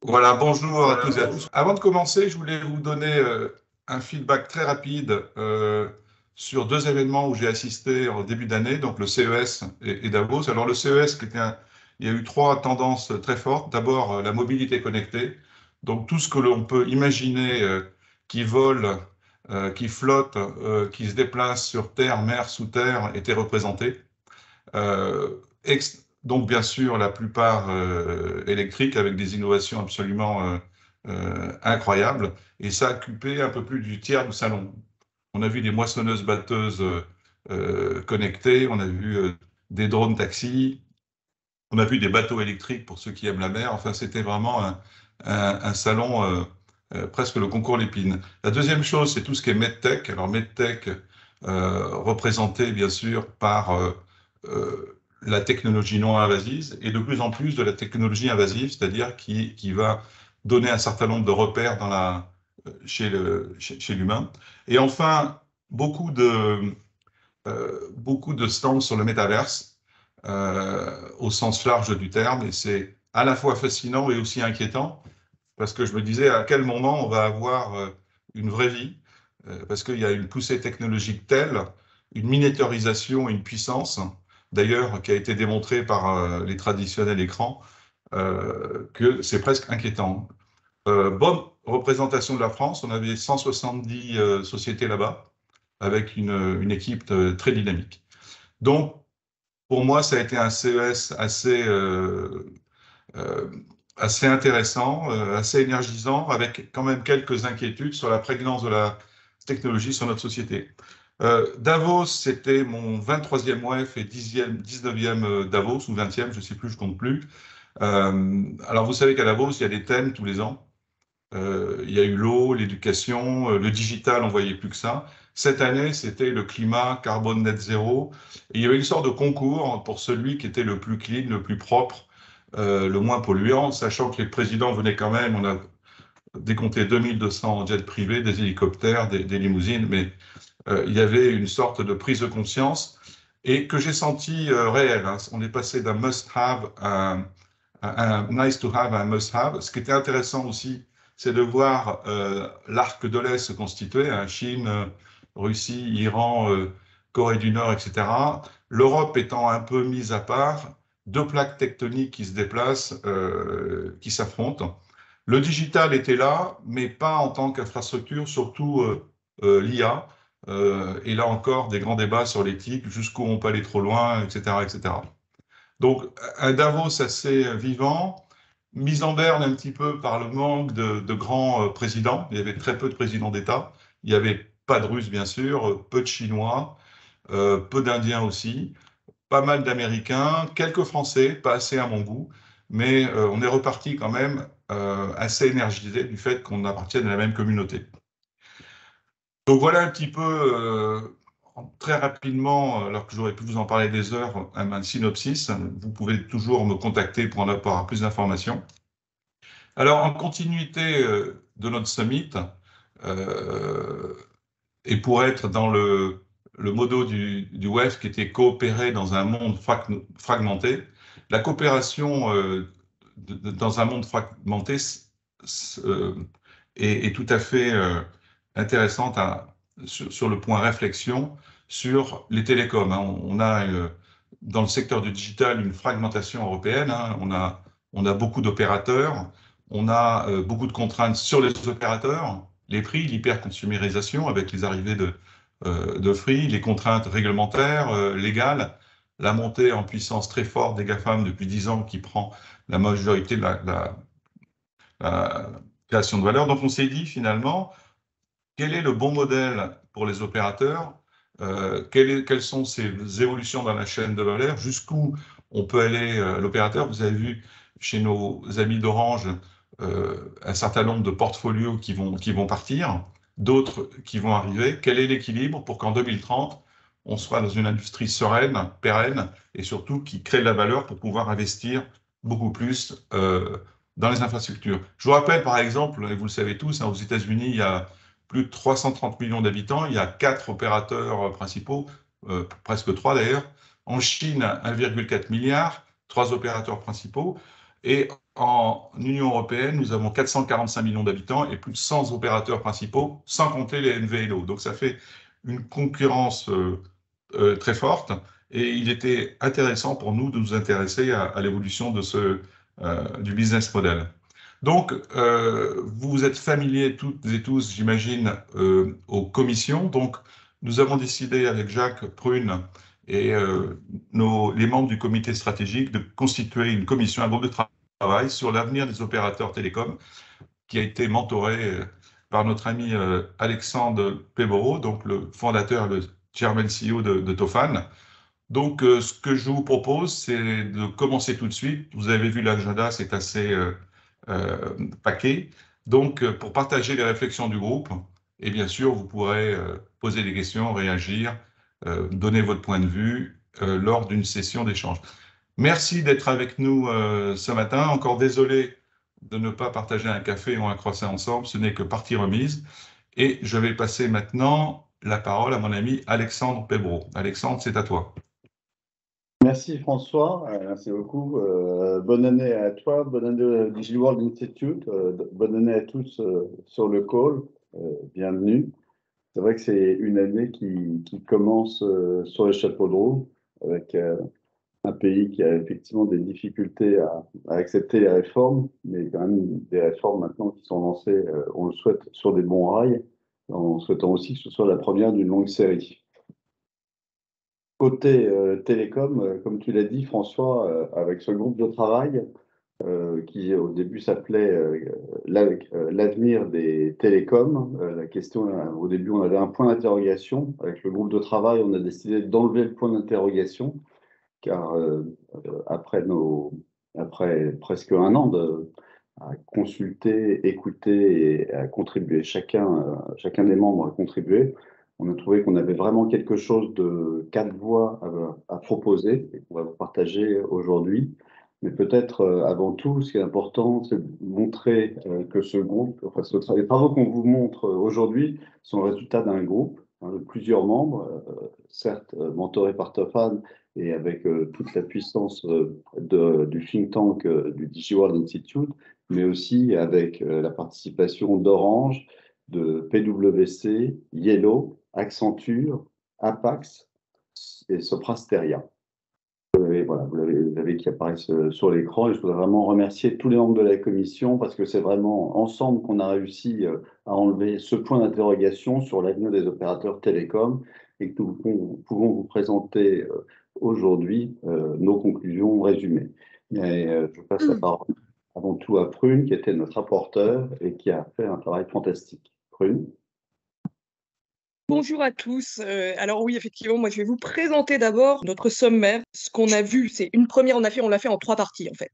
Voilà, bonjour à tous et à tous. Avant de commencer, je voulais vous donner un feedback très rapide sur deux événements où j'ai assisté en début d'année, donc le CES et Davos. Alors le CES, il y a eu trois tendances très fortes. D'abord, la mobilité connectée, donc tout ce que l'on peut imaginer qui vole, qui flotte, qui se déplace sur terre, mer, sous terre, était représenté. Donc, bien sûr, la plupart électriques avec des innovations absolument incroyables. Et ça a occupé un peu plus du tiers du salon. On a vu des moissonneuses-batteuses connectées, on a vu des drones taxis, on a vu des bateaux électriques pour ceux qui aiment la mer. Enfin, c'était vraiment un salon presque le concours Lépine. La deuxième chose, c'est tout ce qui est MedTech. Alors, MedTech, représenté bien sûr par la technologie non invasive et de plus en plus de la technologie invasive, c'est-à-dire qui va donner un certain nombre de repères chez l'humain. Et enfin, beaucoup de, beaucoup de stands sur le métaverse au sens large du terme, et c'est à la fois fascinant et aussi inquiétant, parce que je me disais à quel moment on va avoir une vraie vie, parce qu'il y a une poussée technologique telle, une miniaturisation, une puissance, d'ailleurs, qui a été démontrée par les traditionnels écrans, que c'est presque inquiétant. Bonne représentation de la France, on avait 170 sociétés là-bas, avec une équipe très dynamique. Donc, pour moi, ça a été un CES euh, assez intéressant, assez énergisant, avec quand même quelques inquiétudes sur la prégnance de la technologie sur notre société. Davos, c'était mon 23e WEF et 19e Davos, ou 20e, je ne sais plus, je ne compte plus. Alors, vous savez qu'à Davos, il y a des thèmes tous les ans. Il y a eu l'eau, l'éducation, le digital, on voyait plus que ça. Cette année, c'était le climat, carbone net zéro. Et il y avait une sorte de concours pour celui qui était le plus clean, le plus propre, le moins polluant, sachant que les présidents venaient quand même, on a décompté 2200 jets privés, des hélicoptères, des limousines, mais il y avait une sorte de prise de conscience et que j'ai senti réelle, hein. On est passé d'un must-have à un nice-to-have à un must-have. Ce qui était intéressant aussi, c'est de voir l'arc de l'Est se constituer, hein, Chine, Russie, Iran, Corée du Nord, etc. L'Europe étant un peu mise à part, deux plaques tectoniques qui se déplacent, qui s'affrontent. Le digital était là, mais pas en tant qu'infrastructure, surtout l'IA. Et là encore, des grands débats sur l'éthique, jusqu'où on peut aller trop loin, etc., etc. Donc, un Davos assez vivant, mis en berne un petit peu par le manque de grands présidents. Il y avait très peu de présidents d'État. Il n'y avait pas de Russes, bien sûr, peu de Chinois, peu d'Indiens aussi, pas mal d'Américains, quelques Français, pas assez à mon goût, mais on est reparti quand même assez énergisé du fait qu'on appartienne à la même communauté. Donc voilà un petit peu, très rapidement, alors que j'aurais pu vous en parler des heures, un synopsis. Vous pouvez toujours me contacter pour en avoir plus d'informations. Alors, en continuité de notre summit, euh, et pour être dans le modo du WEF qui était coopérer dans un monde fragmenté, la coopération dans un monde fragmenté euh, est tout à fait intéressante sur le point réflexion sur les télécoms, hein. On a dans le secteur du digital une fragmentation européenne, hein. On a beaucoup d'opérateurs, on a beaucoup de contraintes sur les opérateurs, les prix, l'hyperconsumérisation avec les arrivées de Free, les contraintes réglementaires, légales, la montée en puissance très forte des GAFAM depuis 10 ans qui prend la majorité de la création de valeur. Donc on s'est dit finalement, quel est le bon modèle pour les opérateurs? Quelles sont ces évolutions dans la chaîne de valeur? Jusqu'où on peut aller l'opérateur? Vous avez vu chez nos amis d'Orange un certain nombre de portfolios qui vont partir, d'autres qui vont arriver. Quel est l'équilibre pour qu'en 2030, on soit dans une industrie sereine, pérenne et surtout qui crée de la valeur pour pouvoir investir beaucoup plus dans les infrastructures? Je vous rappelle par exemple, et vous le savez tous, hein, aux États-Unis, il y a plus de 330 millions d'habitants, il y a 4 opérateurs principaux, presque 3 d'ailleurs. En Chine, 1,4 milliard, 3 opérateurs principaux. Et en Union européenne, nous avons 445 millions d'habitants et plus de 100 opérateurs principaux, sans compter les NVLO. Donc ça fait une concurrence très forte et il était intéressant pour nous de nous intéresser à l'évolution du business model. Donc, vous êtes familiers toutes et tous, j'imagine, aux commissions. Donc, nous avons décidé avec Jacques Prune et les membres du comité stratégique de constituer une commission, un groupe de travail sur l'avenir des opérateurs télécoms, qui a été mentoré par notre ami Alexandre Peboro, donc le fondateur, le chairman CEO de Tofan. Donc, ce que je vous propose, c'est de commencer tout de suite. Vous avez vu l'agenda, c'est assez paquet. Donc, pour partager les réflexions du groupe, et bien sûr, vous pourrez poser des questions, réagir, donner votre point de vue lors d'une session d'échange. Merci d'être avec nous ce matin. Encore désolé de ne pas partager un café ou un croissant ensemble, ce n'est que partie remise. Et je vais passer maintenant la parole à mon ami Alexandre Pebro. Alexandre, c'est à toi. Merci François, merci beaucoup. Bonne année à toi, bonne année au DigiWorld Institute, bonne année à tous sur le call, bienvenue. C'est vrai que c'est une année qui commence sur le chapeau de roue, avec un pays qui a effectivement des difficultés à accepter les réformes, mais quand même des réformes maintenant qui sont lancées, on le souhaite, sur des bons rails, en souhaitant aussi que ce soit la première d'une longue série. Côté télécom, comme tu l'as dit, François, avec ce groupe de travail qui au début s'appelait l'avenir des télécoms, la question, au début, on avait un point d'interrogation. Avec le groupe de travail, on a décidé d'enlever le point d'interrogation, car après presque un an à consulter, écouter et à contribuer, chacun des membres a contribué, on a trouvé qu'on avait vraiment quelque chose de quatre voies à proposer et qu'on va vous partager aujourd'hui. Mais peut-être avant tout, ce qui est important, c'est de montrer que ce groupe, enfin, les travaux qu'on vous montre aujourd'hui sont le résultat d'un groupe de plusieurs membres, certes mentorés par Tofan et avec toute la puissance du think tank du DigiWorld Institute, mais aussi avec la participation d'Orange, de PwC, Yellow, Accenture, Apax et Soprasteria. Et voilà, vous l'avez qui apparaissent sur l'écran. Et je voudrais vraiment remercier tous les membres de la commission parce que c'est vraiment ensemble qu'on a réussi à enlever ce point d'interrogation sur l'avenir des opérateurs télécoms et que nous pouvons vous présenter aujourd'hui nos conclusions résumées. Et, je passe la parole avant tout à Prune, qui était notre rapporteur et qui a fait un travail fantastique. Prune. Bonjour à tous. Alors oui, effectivement, moi je vais vous présenter d'abord notre sommaire. Ce qu'on a vu, c'est une première, on l'a fait en trois parties en fait.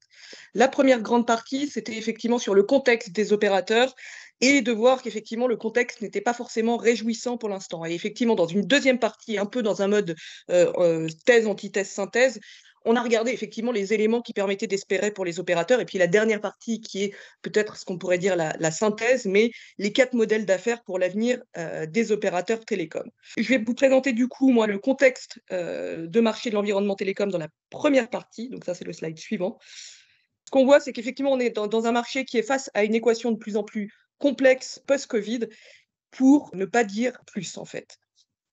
La première grande partie, c'était effectivement sur le contexte des opérateurs et de voir qu'effectivement le contexte n'était pas forcément réjouissant pour l'instant. Et effectivement, dans une deuxième partie, un peu dans un mode thèse, antithèse, synthèse, on a regardé effectivement les éléments qui permettaient d'espérer pour les opérateurs. Et puis la dernière partie qui est peut-être ce qu'on pourrait dire la synthèse, mais les quatre modèles d'affaires pour l'avenir des opérateurs télécoms. Je vais vous présenter du coup, moi, le contexte de marché de l'environnement télécom dans la première partie. Donc ça, c'est le slide suivant. Ce qu'on voit, c'est qu'effectivement, on est dans un marché qui est face à une équation de plus en plus complexe post-Covid, pour ne pas dire plus, en fait.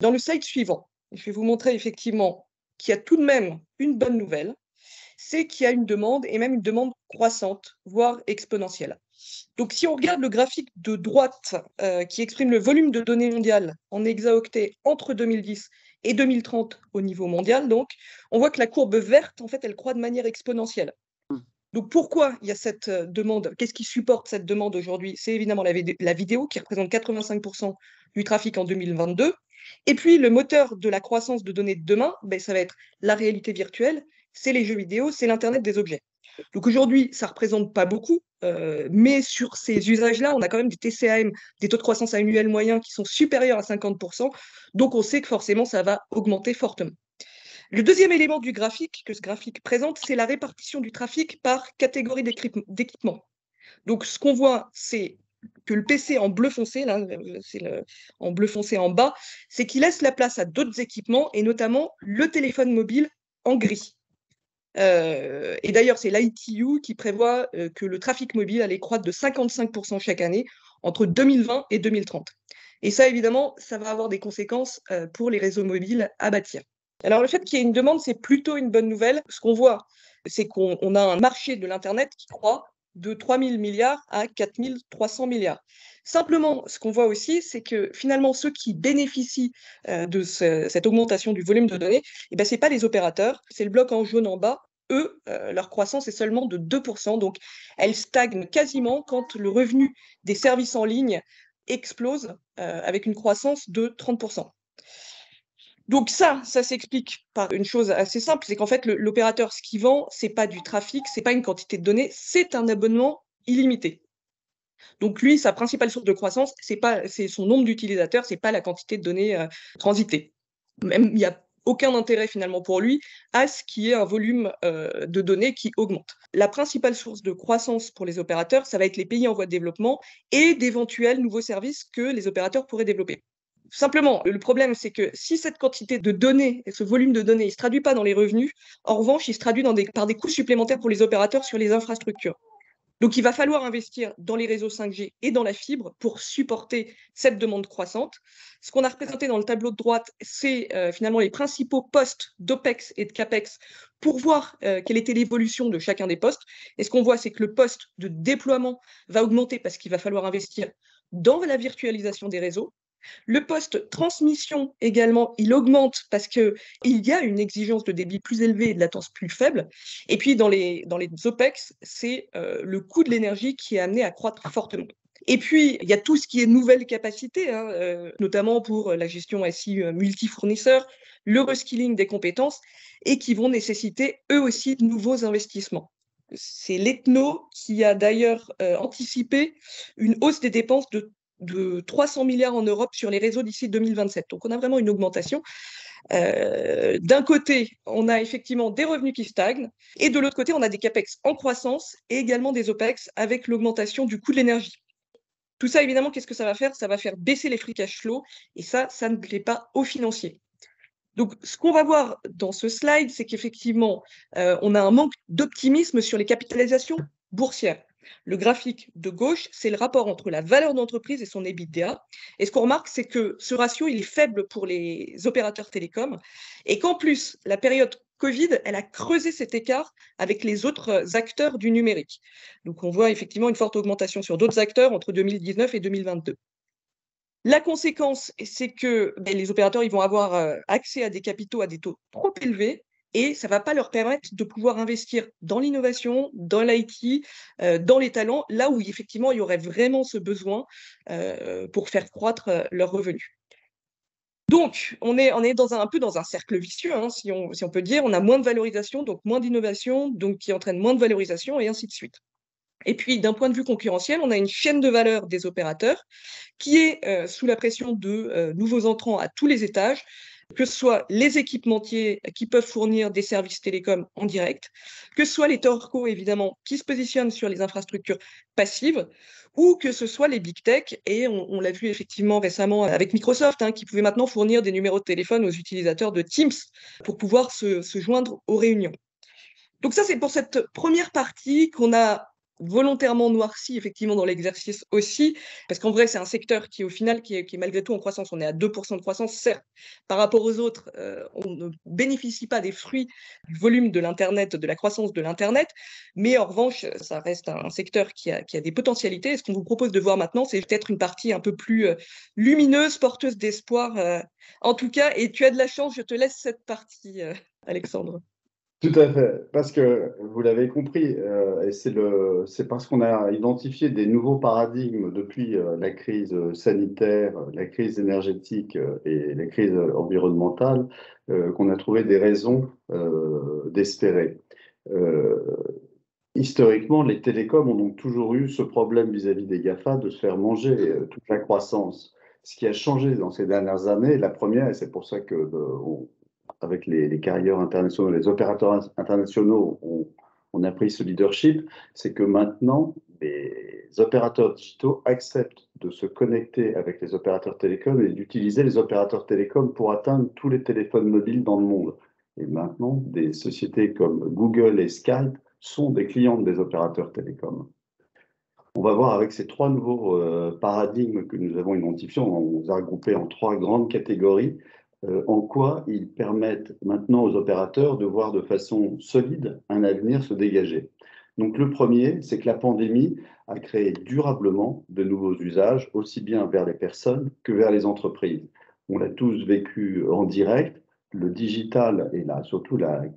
Dans le slide suivant, je vais vous montrer effectivement qu'il y a tout de même une bonne nouvelle, c'est qu'il y a une demande, et même une demande croissante, voire exponentielle. Donc, si on regarde le graphique de droite qui exprime le volume de données mondiales en hexaoctets entre 2010 et 2030 au niveau mondial, donc, on voit que la courbe verte, en fait, elle croît de manière exponentielle. Donc, pourquoi il y a cette demande? Qu'est-ce qui supporte cette demande aujourd'hui? C'est évidemment la vidéo qui représente 85% du trafic en 2022. Et puis, le moteur de la croissance de données de demain, ben, ça va être la réalité virtuelle, c'est les jeux vidéo, c'est l'Internet des objets. Donc aujourd'hui, ça ne représente pas beaucoup, mais sur ces usages-là, on a quand même des TCAM, des taux de croissance annuels moyens qui sont supérieurs à 50%. Donc on sait que forcément, ça va augmenter fortement. Le deuxième élément du graphique que ce graphique présente, c'est la répartition du trafic par catégorie d'équipement. Donc ce qu'on voit, c'est que le PC en bleu foncé, là, c'est en bleu foncé en bas, c'est qu'il laisse la place à d'autres équipements, et notamment le téléphone mobile en gris. Et d'ailleurs, c'est l'ITU qui prévoit que le trafic mobile allait croître de 55% chaque année entre 2020 et 2030. Et ça, évidemment, ça va avoir des conséquences pour les réseaux mobiles à bâtir. Alors, le fait qu'il y ait une demande, c'est plutôt une bonne nouvelle. Ce qu'on voit, c'est qu'on a un marché de l'Internet qui croît de 3 000 milliards à 4 300 milliards. Simplement, ce qu'on voit aussi, c'est que finalement, ceux qui bénéficient de cette augmentation du volume de données, eh ben, ce n'est pas les opérateurs, c'est le bloc en jaune en bas. Eux, leur croissance est seulement de 2%, donc elle stagne quasiment quand le revenu des services en ligne explose avec une croissance de 30%. Donc ça s'explique par une chose assez simple, c'est qu'en fait, l'opérateur, ce qu'il vend, c'est pas du trafic, c'est pas une quantité de données, c'est un abonnement illimité. Donc lui, sa principale source de croissance, c'est son nombre d'utilisateurs, c'est pas la quantité de données transitées. Même il n'y a aucun intérêt finalement pour lui à ce qu'il y ait un volume de données qui augmente. La principale source de croissance pour les opérateurs, ça va être les pays en voie de développement et d'éventuels nouveaux services que les opérateurs pourraient développer. Simplement, le problème, c'est que si cette quantité de données et ce volume de données ne se traduit pas dans les revenus, en revanche, il se traduit par des coûts supplémentaires pour les opérateurs sur les infrastructures. Donc, il va falloir investir dans les réseaux 5G et dans la fibre pour supporter cette demande croissante. Ce qu'on a représenté dans le tableau de droite, c'est finalement les principaux postes d'OPEX et de CAPEX pour voir quelle était l'évolution de chacun des postes. Et ce qu'on voit, c'est que le poste de déploiement va augmenter parce qu'il va falloir investir dans la virtualisation des réseaux. Le poste transmission également, il augmente parce qu'il y a une exigence de débit plus élevée et de latence plus faible. Et puis dans les OPEX, c'est le coût de l'énergie qui est amené à croître fortement. Et puis, il y a tout ce qui est nouvelles capacités, notamment pour la gestion SI multi-fournisseurs, le reskilling des compétences, et qui vont nécessiter eux aussi de nouveaux investissements. C'est l'ETNO qui a d'ailleurs anticipé une hausse des dépenses de 300 milliards en Europe sur les réseaux d'ici 2027. Donc, on a vraiment une augmentation. D'un côté, on a effectivement des revenus qui stagnent, et de l'autre côté, on a des CAPEX en croissance et également des OPEX avec l'augmentation du coût de l'énergie. Tout ça, évidemment, qu'est-ce que ça va faire? Ça va faire baisser les free cash flow, et ça ne plaît pas aux financiers. Donc, ce qu'on va voir dans ce slide, c'est qu'effectivement, on a un manque d'optimisme sur les capitalisations boursières. Le graphique de gauche, c'est le rapport entre la valeur d'entreprise et son EBITDA. Et ce qu'on remarque, c'est que ce ratio, il est faible pour les opérateurs télécoms et qu'en plus, la période Covid, elle a creusé cet écart avec les autres acteurs du numérique. Donc, on voit effectivement une forte augmentation sur d'autres acteurs entre 2019 et 2022. La conséquence, c'est que les opérateurs ils vont avoir accès à des capitaux à des taux trop élevés et ça ne va pas leur permettre de pouvoir investir dans l'innovation, dans l'IT, dans les talents, là où effectivement il y aurait vraiment ce besoin pour faire croître leurs revenus. Donc, on est un peu dans un cercle vicieux, si on peut dire. On a moins de valorisation, donc moins d'innovation, donc qui entraîne moins de valorisation et ainsi de suite. Et puis, d'un point de vue concurrentiel, on a une chaîne de valeur des opérateurs qui est sous la pression de nouveaux entrants à tous les étages, que ce soit les équipementiers qui peuvent fournir des services télécoms en direct, que ce soit les telcos, évidemment, qui se positionnent sur les infrastructures passives, ou que ce soit les big tech, et on l'a vu effectivement récemment avec Microsoft, qui pouvait maintenant fournir des numéros de téléphone aux utilisateurs de Teams pour pouvoir se joindre aux réunions. Donc ça, c'est pour cette première partie qu'on a volontairement noirci effectivement dans l'exercice aussi, parce qu'en vrai, c'est un secteur qui, au final, qui est malgré tout en croissance. On est à 2% de croissance, certes, par rapport aux autres, on ne bénéficie pas des fruits du volume de l'Internet, de la croissance de l'Internet, mais en revanche, ça reste un secteur qui a des potentialités. Et ce qu'on vous propose de voir maintenant, c'est peut-être une partie un peu plus lumineuse, porteuse d'espoir, en tout cas, et tu as de la chance, je te laisse cette partie, Alexandre. Tout à fait, parce que vous l'avez compris, et c'est parce qu'on a identifié des nouveaux paradigmes depuis la crise sanitaire, la crise énergétique et la crise environnementale qu'on a trouvé des raisons d'espérer. Historiquement, les télécoms ont donc toujours eu ce problème vis-à-vis des GAFA de se faire manger toute la croissance. Ce qui a changé dans ces dernières années, la première, et c'est pour ça que avec les carrières internationaux, les opérateurs internationaux, on a pris ce leadership, c'est que maintenant, les opérateurs digitaux acceptent de se connecter avec les opérateurs télécoms et d'utiliser les opérateurs télécoms pour atteindre tous les téléphones mobiles dans le monde. Et maintenant, des sociétés comme Google et Skype sont des clients des opérateurs télécoms. On va voir avec ces trois nouveaux paradigmes que nous avons identifiés, on les a regroupés en trois grandes catégories, en quoi ils permettent maintenant aux opérateurs de voir de façon solide un avenir se dégager. Donc le premier, c'est que la pandémie a créé durablement de nouveaux usages, aussi bien vers les personnes que vers les entreprises. On l'a tous vécu en direct. Le digital et surtout la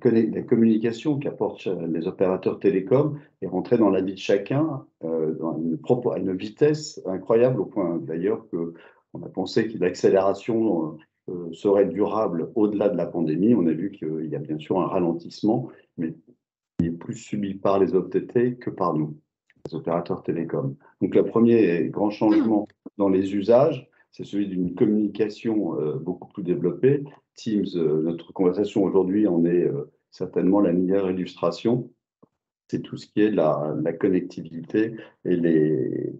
communication qu'apportent les opérateurs télécoms est rentré dans la vie de chacun à une vitesse incroyable, au point d'ailleurs qu'on a pensé que l'accélération serait durable au-delà de la pandémie. On a vu qu'il y a bien sûr un ralentissement, mais il est plus subi par les OTT que par nous, les opérateurs télécoms. Donc le premier grand changement dans les usages, c'est celui d'une communication beaucoup plus développée. Teams, notre conversation aujourd'hui en est certainement la meilleure illustration. C'est tout ce qui est la connectivité et les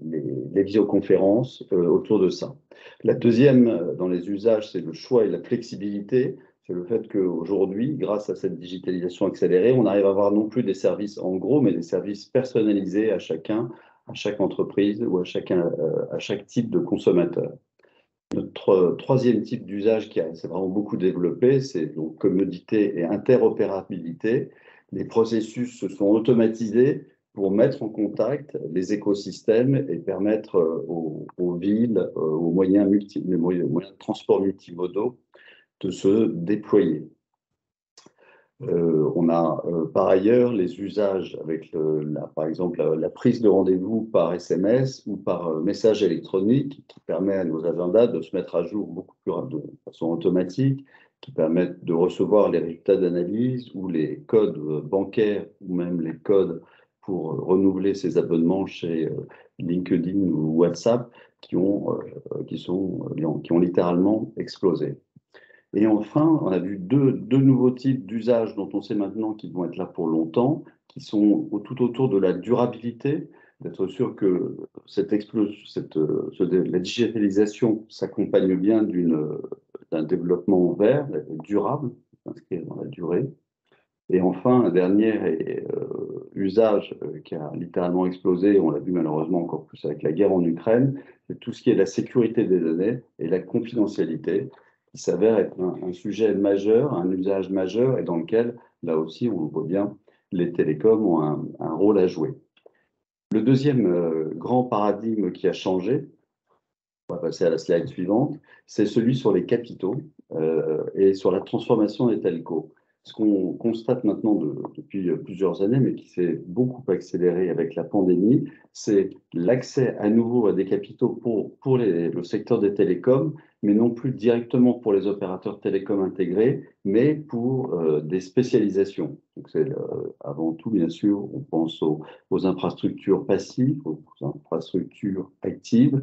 visioconférences autour de ça. La deuxième dans les usages, c'est le choix et la flexibilité. C'est le fait qu'aujourd'hui, grâce à cette digitalisation accélérée, on arrive à avoir non plus des services en gros, mais des services personnalisés à chacun, à chaque entreprise ou à chaque type de consommateur. Notre troisième type d'usage qui s'est vraiment beaucoup développé, c'est donc commodité et interopérabilité. Les processus se sont automatisés pour mettre en contact les écosystèmes et permettre aux villes, aux moyens de transport multimodaux de se déployer. On a par ailleurs les usages avec, par exemple, la prise de rendez-vous par SMS ou par message électronique qui permet à nos agendas de se mettre à jour beaucoup plus de façon automatique, qui permettent de recevoir les résultats d'analyse ou les codes bancaires ou même les codes pour renouveler ses abonnements chez LinkedIn ou WhatsApp qui ont littéralement explosé. Et enfin, on a vu deux nouveaux types d'usages dont on sait maintenant qu'ils vont être là pour longtemps, qui sont tout autour de la durabilité, d'être sûr que la digitalisation s'accompagne bien d'un développement vert, durable, inscrit dans la durée. Et enfin, un dernier usage qui a littéralement explosé, on l'a vu malheureusement encore plus avec la guerre en Ukraine, c'est tout ce qui est la sécurité des données et la confidentialité, qui s'avère être un sujet majeur, un usage majeur, et dans lequel, là aussi, on le voit bien, les télécoms ont un rôle à jouer. Le deuxième grand paradigme qui a changé, on va passer à la slide suivante, c'est celui sur les capitaux et sur la transformation des telcos. Ce qu'on constate maintenant depuis plusieurs années, mais qui s'est beaucoup accéléré avec la pandémie, c'est l'accès à nouveau à des capitaux pour le secteur des télécoms, mais non plus directement pour les opérateurs télécoms intégrés, mais pour des spécialisations. Donc avant tout, bien sûr, on pense aux infrastructures passives, aux infrastructures actives,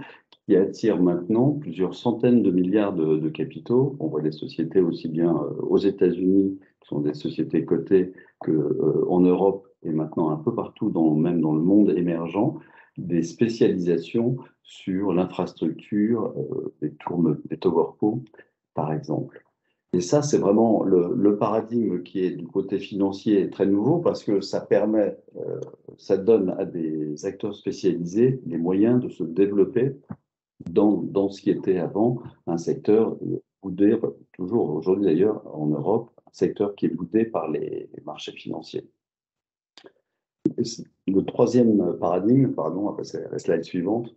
qui attirent maintenant plusieurs centaines de milliards de capitaux. On voit des sociétés aussi bien aux États-Unis, qui sont des sociétés cotées, qu'en Europe et maintenant un peu partout, même dans le monde émergent, des spécialisations sur l'infrastructure des towercos, par exemple. Et ça, c'est vraiment le paradigme qui est du côté financier très nouveau parce que ça donne à des acteurs spécialisés les moyens de se développer dans ce qui était avant un secteur boudé, toujours aujourd'hui d'ailleurs en Europe, un secteur qui est boudé par les marchés financiers. Le troisième paradigme, pardon, on va passer à la slide suivante.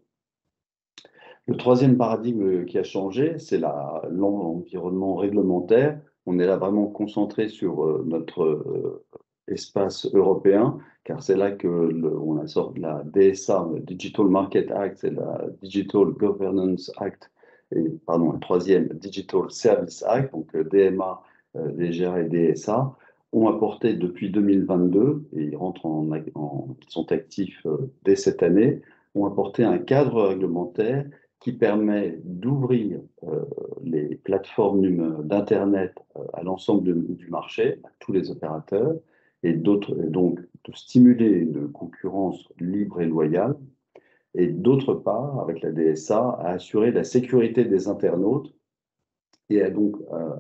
Le troisième paradigme qui a changé, c'est l'environnement réglementaire. On est là vraiment concentré sur notre espace européen, car c'est là qu'on a sorti la DSA, le Digital Market Act, et la Digital Governance Act, le troisième Digital Service Act, donc DMA, DGA et DSA, ont apporté depuis 2022, et ils sont actifs dès cette année, ont apporté un cadre réglementaire qui permet d'ouvrir les plateformes d'Internet à l'ensemble du marché, à tous les opérateurs, et donc de stimuler une concurrence libre et loyale, et d'autre part, avec la DSA, à assurer la sécurité des internautes et a donc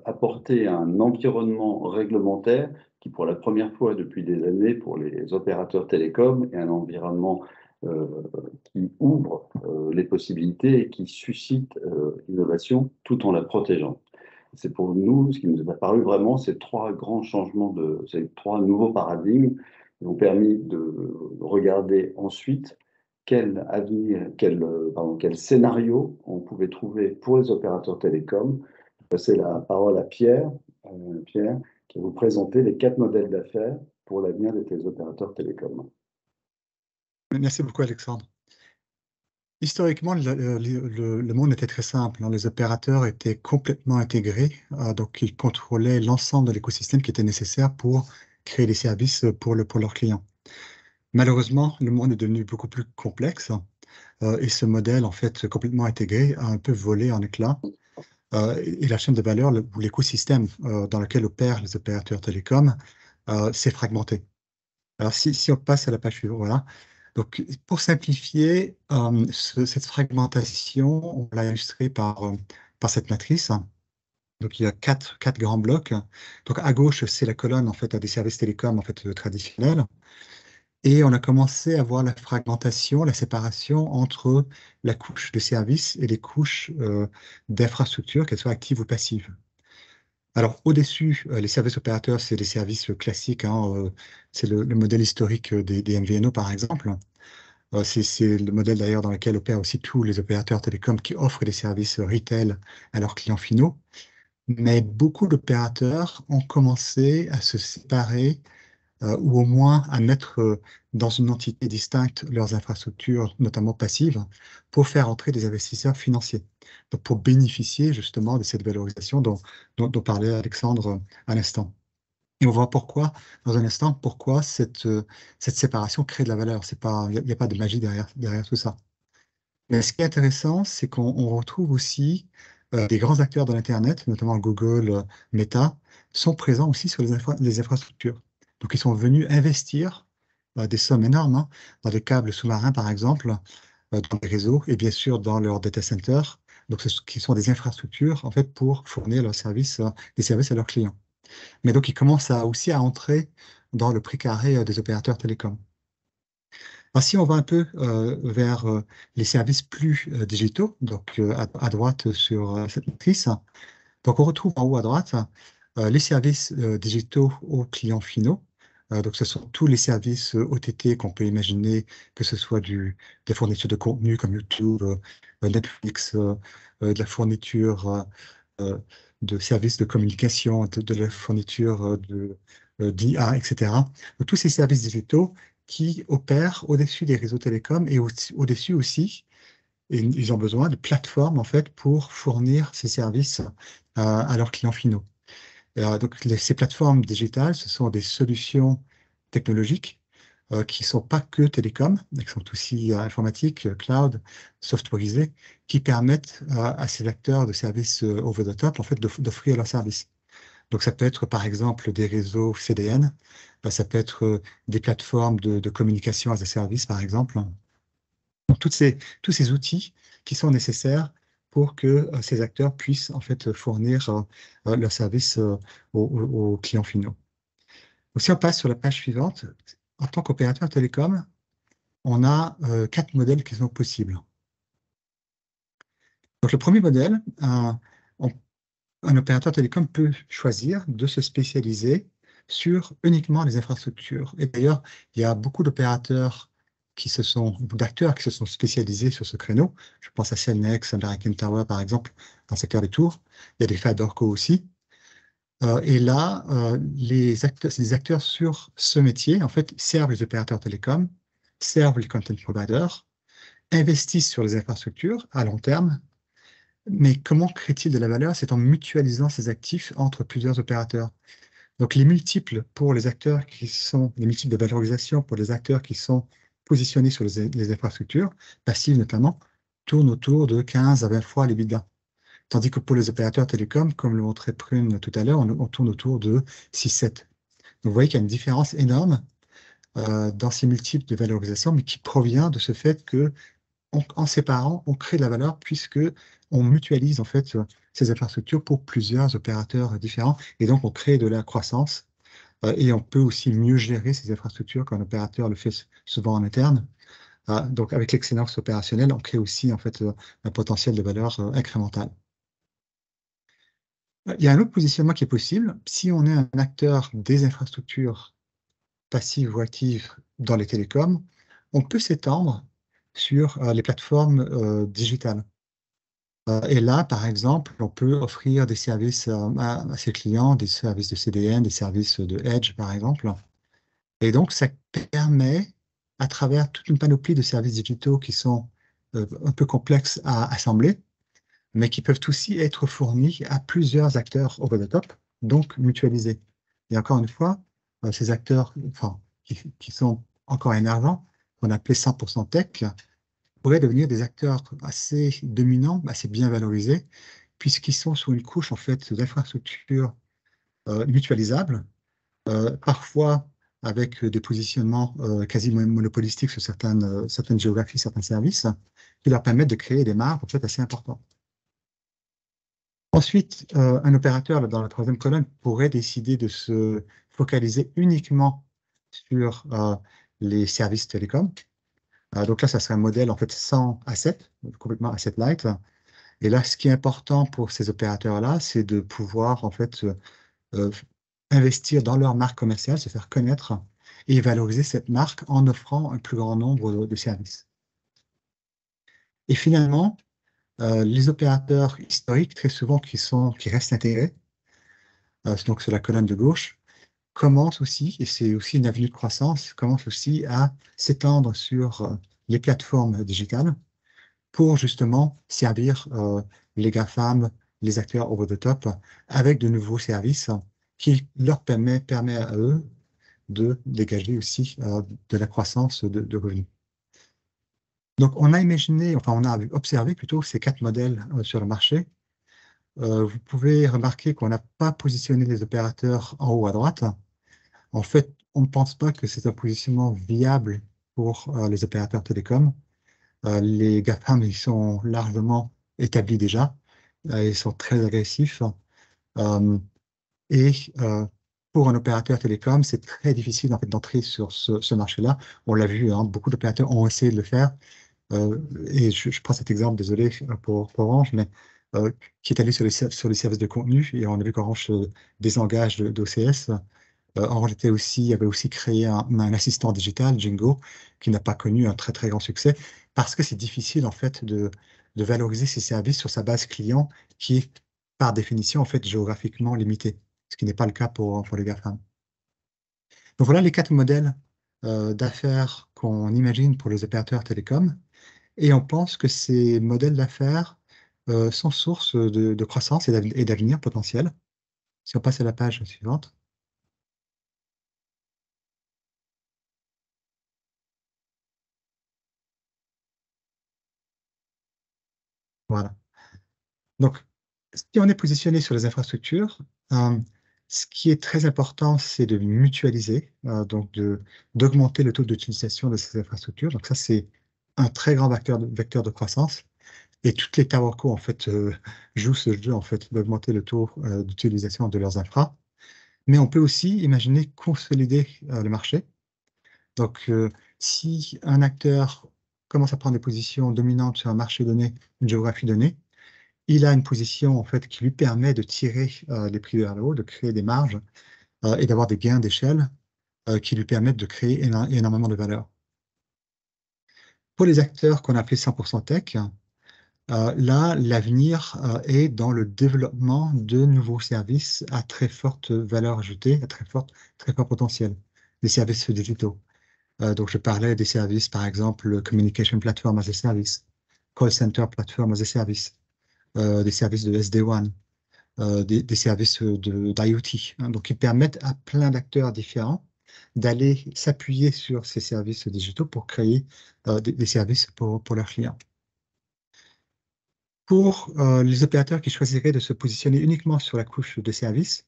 apporté un environnement réglementaire qui, pour la première fois depuis des années, pour les opérateurs télécoms, est un environnement qui ouvre les possibilités et qui suscite l'innovation tout en la protégeant. C'est pour nous, ce qui nous a paru vraiment, ces trois grands changements, ces trois nouveaux paradigmes qui ont permis de regarder ensuite quel avenir, quel scénario on pouvait trouver pour les opérateurs télécoms. Je vais passer la parole à Pierre, Pierre, qui va vous présenter les 4 modèles d'affaires pour l'avenir des opérateurs télécoms. Merci beaucoup, Alexandre. Historiquement, le monde était très simple, hein. Les opérateurs étaient complètement intégrés, donc ils contrôlaient l'ensemble de l'écosystème qui était nécessaire pour créer des services pour leurs clients. Malheureusement, le monde est devenu beaucoup plus complexe et ce modèle, en fait, complètement intégré, a un peu volé en éclats. Et la chaîne de valeur, ou l'écosystème dans lequel opèrent les opérateurs télécoms, s'est fragmenté. Alors, si on passe à la page suivante, voilà. Donc, pour simplifier, cette fragmentation, on l'a illustrée par cette matrice. Donc, il y a quatre grands blocs. Donc, à gauche, c'est la colonne en fait, des services télécoms en fait, traditionnels. Et on a commencé à voir la fragmentation, la séparation entre la couche de services et les couches d'infrastructures, qu'elles soient actives ou passives. Alors, au-dessus, les services opérateurs, c'est des services classiques, hein, c'est le modèle historique des MVNO, par exemple. C'est le modèle d'ailleurs dans lequel opèrent aussi tous les opérateurs télécoms qui offrent des services retail à leurs clients finaux. Mais beaucoup d'opérateurs ont commencé à se séparer ou au moins à mettre dans une entité distincte leurs infrastructures, notamment passives, pour faire entrer des investisseurs financiers. Donc pour bénéficier justement de cette valorisation dont parlait Alexandre à l'instant. Et on voit pourquoi, dans un instant, pourquoi cette séparation crée de la valeur. Il n'y a pas de magie derrière tout ça. Mais ce qui est intéressant, c'est qu'on retrouve aussi des grands acteurs de l'Internet, notamment Google, Meta, sont présents aussi sur les infrastructures. Donc, ils sont venus investir des sommes énormes hein, dans des câbles sous-marins, par exemple, dans les réseaux et bien sûr dans leurs data centers. Donc, qui sont des infrastructures en fait, pour fournir des services à leurs clients. Mais donc, ils commencent aussi à entrer dans le prix carré des opérateurs télécoms. Alors, si on va un peu vers les services plus digitaux, donc à droite sur cette matrice, donc on retrouve en haut à droite les services digitaux aux clients finaux. Donc, ce sont tous les services OTT qu'on peut imaginer, que ce soit des fournitures de contenu comme YouTube, Netflix, de la fourniture de services de communication, de la fourniture d'IA, etc. Donc, tous ces services digitaux qui opèrent au-dessus des réseaux télécoms et au-dessus aussi, et ils ont besoin de plateformes en fait pour fournir ces services à leurs clients finaux. Donc, ces plateformes digitales, ce sont des solutions technologiques qui ne sont pas que télécom, mais qui sont aussi informatiques, cloud, softwareisées, qui permettent à ces acteurs de services over the top en fait, d'offrir leurs services. Donc, ça peut être par exemple des réseaux CDN, ça peut être des plateformes de communication as a service, par exemple. Donc, tous ces outils qui sont nécessaires pour que ces acteurs puissent en fait fournir leurs services aux clients finaux. Donc, si on passe sur la page suivante, en tant qu'opérateur télécom, on a 4 modèles qui sont possibles. Donc, le premier modèle, un opérateur télécom peut choisir de se spécialiser sur uniquement les infrastructures. Et d'ailleurs, il y a beaucoup d'acteurs qui se sont spécialisés sur ce créneau. Je pense à Cellnex, American Tower, par exemple, dans le secteur des tours. Il y a des Fiberco aussi. Et là, les acteurs sur ce métier, en fait, servent les opérateurs télécoms, servent les content providers, investissent sur les infrastructures à long terme. Mais comment créent-ils de la valeur? C'est en mutualisant ces actifs entre plusieurs opérateurs. Donc, les multiples pour les acteurs les multiples de valorisation pour les acteurs qui sont positionnés sur les infrastructures, passives notamment, tournent autour de 15 à 20 fois l'EBITDA. Tandis que pour les opérateurs télécoms, comme le montrait Prune tout à l'heure, on tourne autour de 6-7. Donc, vous voyez qu'il y a une différence énorme dans ces multiples de valorisation, mais qui provient de ce fait que en séparant, on crée de la valeur puisque on mutualise en fait ces infrastructures pour plusieurs opérateurs différents. Et donc, on crée de la croissance et on peut aussi mieux gérer ces infrastructures qu'un opérateur le fait souvent en interne. Donc, avec l'excellence opérationnelle, on crée aussi en fait un potentiel de valeur incrémental. Il y a un autre positionnement qui est possible. Si on est un acteur des infrastructures passives ou actives dans les télécoms, on peut s'étendre sur les plateformes digitales. Et là, par exemple, on peut offrir des services à ses clients, des services de CDN, des services de Edge, par exemple. Et donc, ça permet, à travers toute une panoplie de services digitaux qui sont un peu complexes à assembler, mais qui peuvent aussi être fournis à plusieurs acteurs over the top, donc mutualisés. Et encore une fois, ces acteurs qui sont encore émergents, qu'on appelait 100% tech, pourraient devenir des acteurs assez dominants, assez bien valorisés, puisqu'ils sont sur une couche en fait d'infrastructures mutualisables, parfois avec des positionnements quasi monopolistiques sur certaines géographies, certains services, qui leur permettent de créer des marges en fait assez importantes. Ensuite, un opérateur, là, dans la troisième colonne, pourrait décider de se focaliser uniquement sur les services télécoms. Donc là, ça serait un modèle en fait sans asset, complètement asset light. Et là, ce qui est important pour ces opérateurs-là, c'est de pouvoir en fait investir dans leur marque commerciale, se faire connaître et valoriser cette marque en offrant un plus grand nombre de services. Et finalement, les opérateurs historiques, très souvent qui restent intégrés, donc sur la colonne de gauche, commencent aussi, et c'est aussi une avenue de croissance, commencent aussi à s'étendre sur les plateformes digitales pour justement servir les GAFAM, les acteurs over the top, avec de nouveaux services qui leur permet à eux de dégager aussi de la croissance de revenus. Donc, on a imaginé, enfin, on a observé plutôt ces 4 modèles sur le marché. Vous pouvez remarquer qu'on n'a pas positionné les opérateurs en haut à droite. En fait, on ne pense pas que c'est un positionnement viable pour les opérateurs télécoms. Les GAFAM, ils sont largement établis déjà. Ils sont très agressifs. Et pour un opérateur télécom, c'est très difficile en fait, d'entrer sur ce marché-là. On l'a vu, hein, beaucoup d'opérateurs ont essayé de le faire. Et je prends cet exemple, désolé pour Orange, mais qui est allé sur les services de contenu, et on a vu qu'Orange désengage d'OCS. Orange avait aussi créé un assistant digital, Jingo, qui n'a pas connu un très très grand succès, parce que c'est difficile en fait de valoriser ces services sur sa base client, qui est par définition en fait géographiquement limitée, ce qui n'est pas le cas pour les GAFAM. Donc voilà les 4 modèles d'affaires qu'on imagine pour les opérateurs télécoms. Et on pense que ces modèles d'affaires sont source de croissance et d'avenir potentiel. Si on passe à la page suivante. Voilà. Donc, si on est positionné sur les infrastructures, ce qui est très important, c'est de mutualiser, donc d'augmenter le taux d'utilisation de ces infrastructures. Donc ça, c'est un très grand vecteur de croissance. Et toutes les TowerCo, en fait, jouent ce jeu, en fait, d'augmenter le taux d'utilisation de leurs infras. Mais on peut aussi imaginer consolider le marché. Donc, si un acteur commence à prendre des positions dominantes sur un marché donné, une géographie donnée, il a une position, en fait, qui lui permet de tirer les prix vers le haut, de créer des marges et d'avoir des gains d'échelle qui lui permettent de créer énormément de valeur. Pour les acteurs qu'on appelait 100% tech, là, l'avenir est dans le développement de nouveaux services à très forte valeur ajoutée, à très fort potentiel, des services digitaux. Donc, je parlais des services, par exemple, Communication Platform as a Service, Call Center Platform as a Service, des services de SD-WAN, des services d'IoT, hein, donc qui permettent à plein d'acteurs différents d'aller s'appuyer sur ces services digitaux pour créer des services pour leurs clients. Pour les opérateurs qui choisiraient de se positionner uniquement sur la couche de services,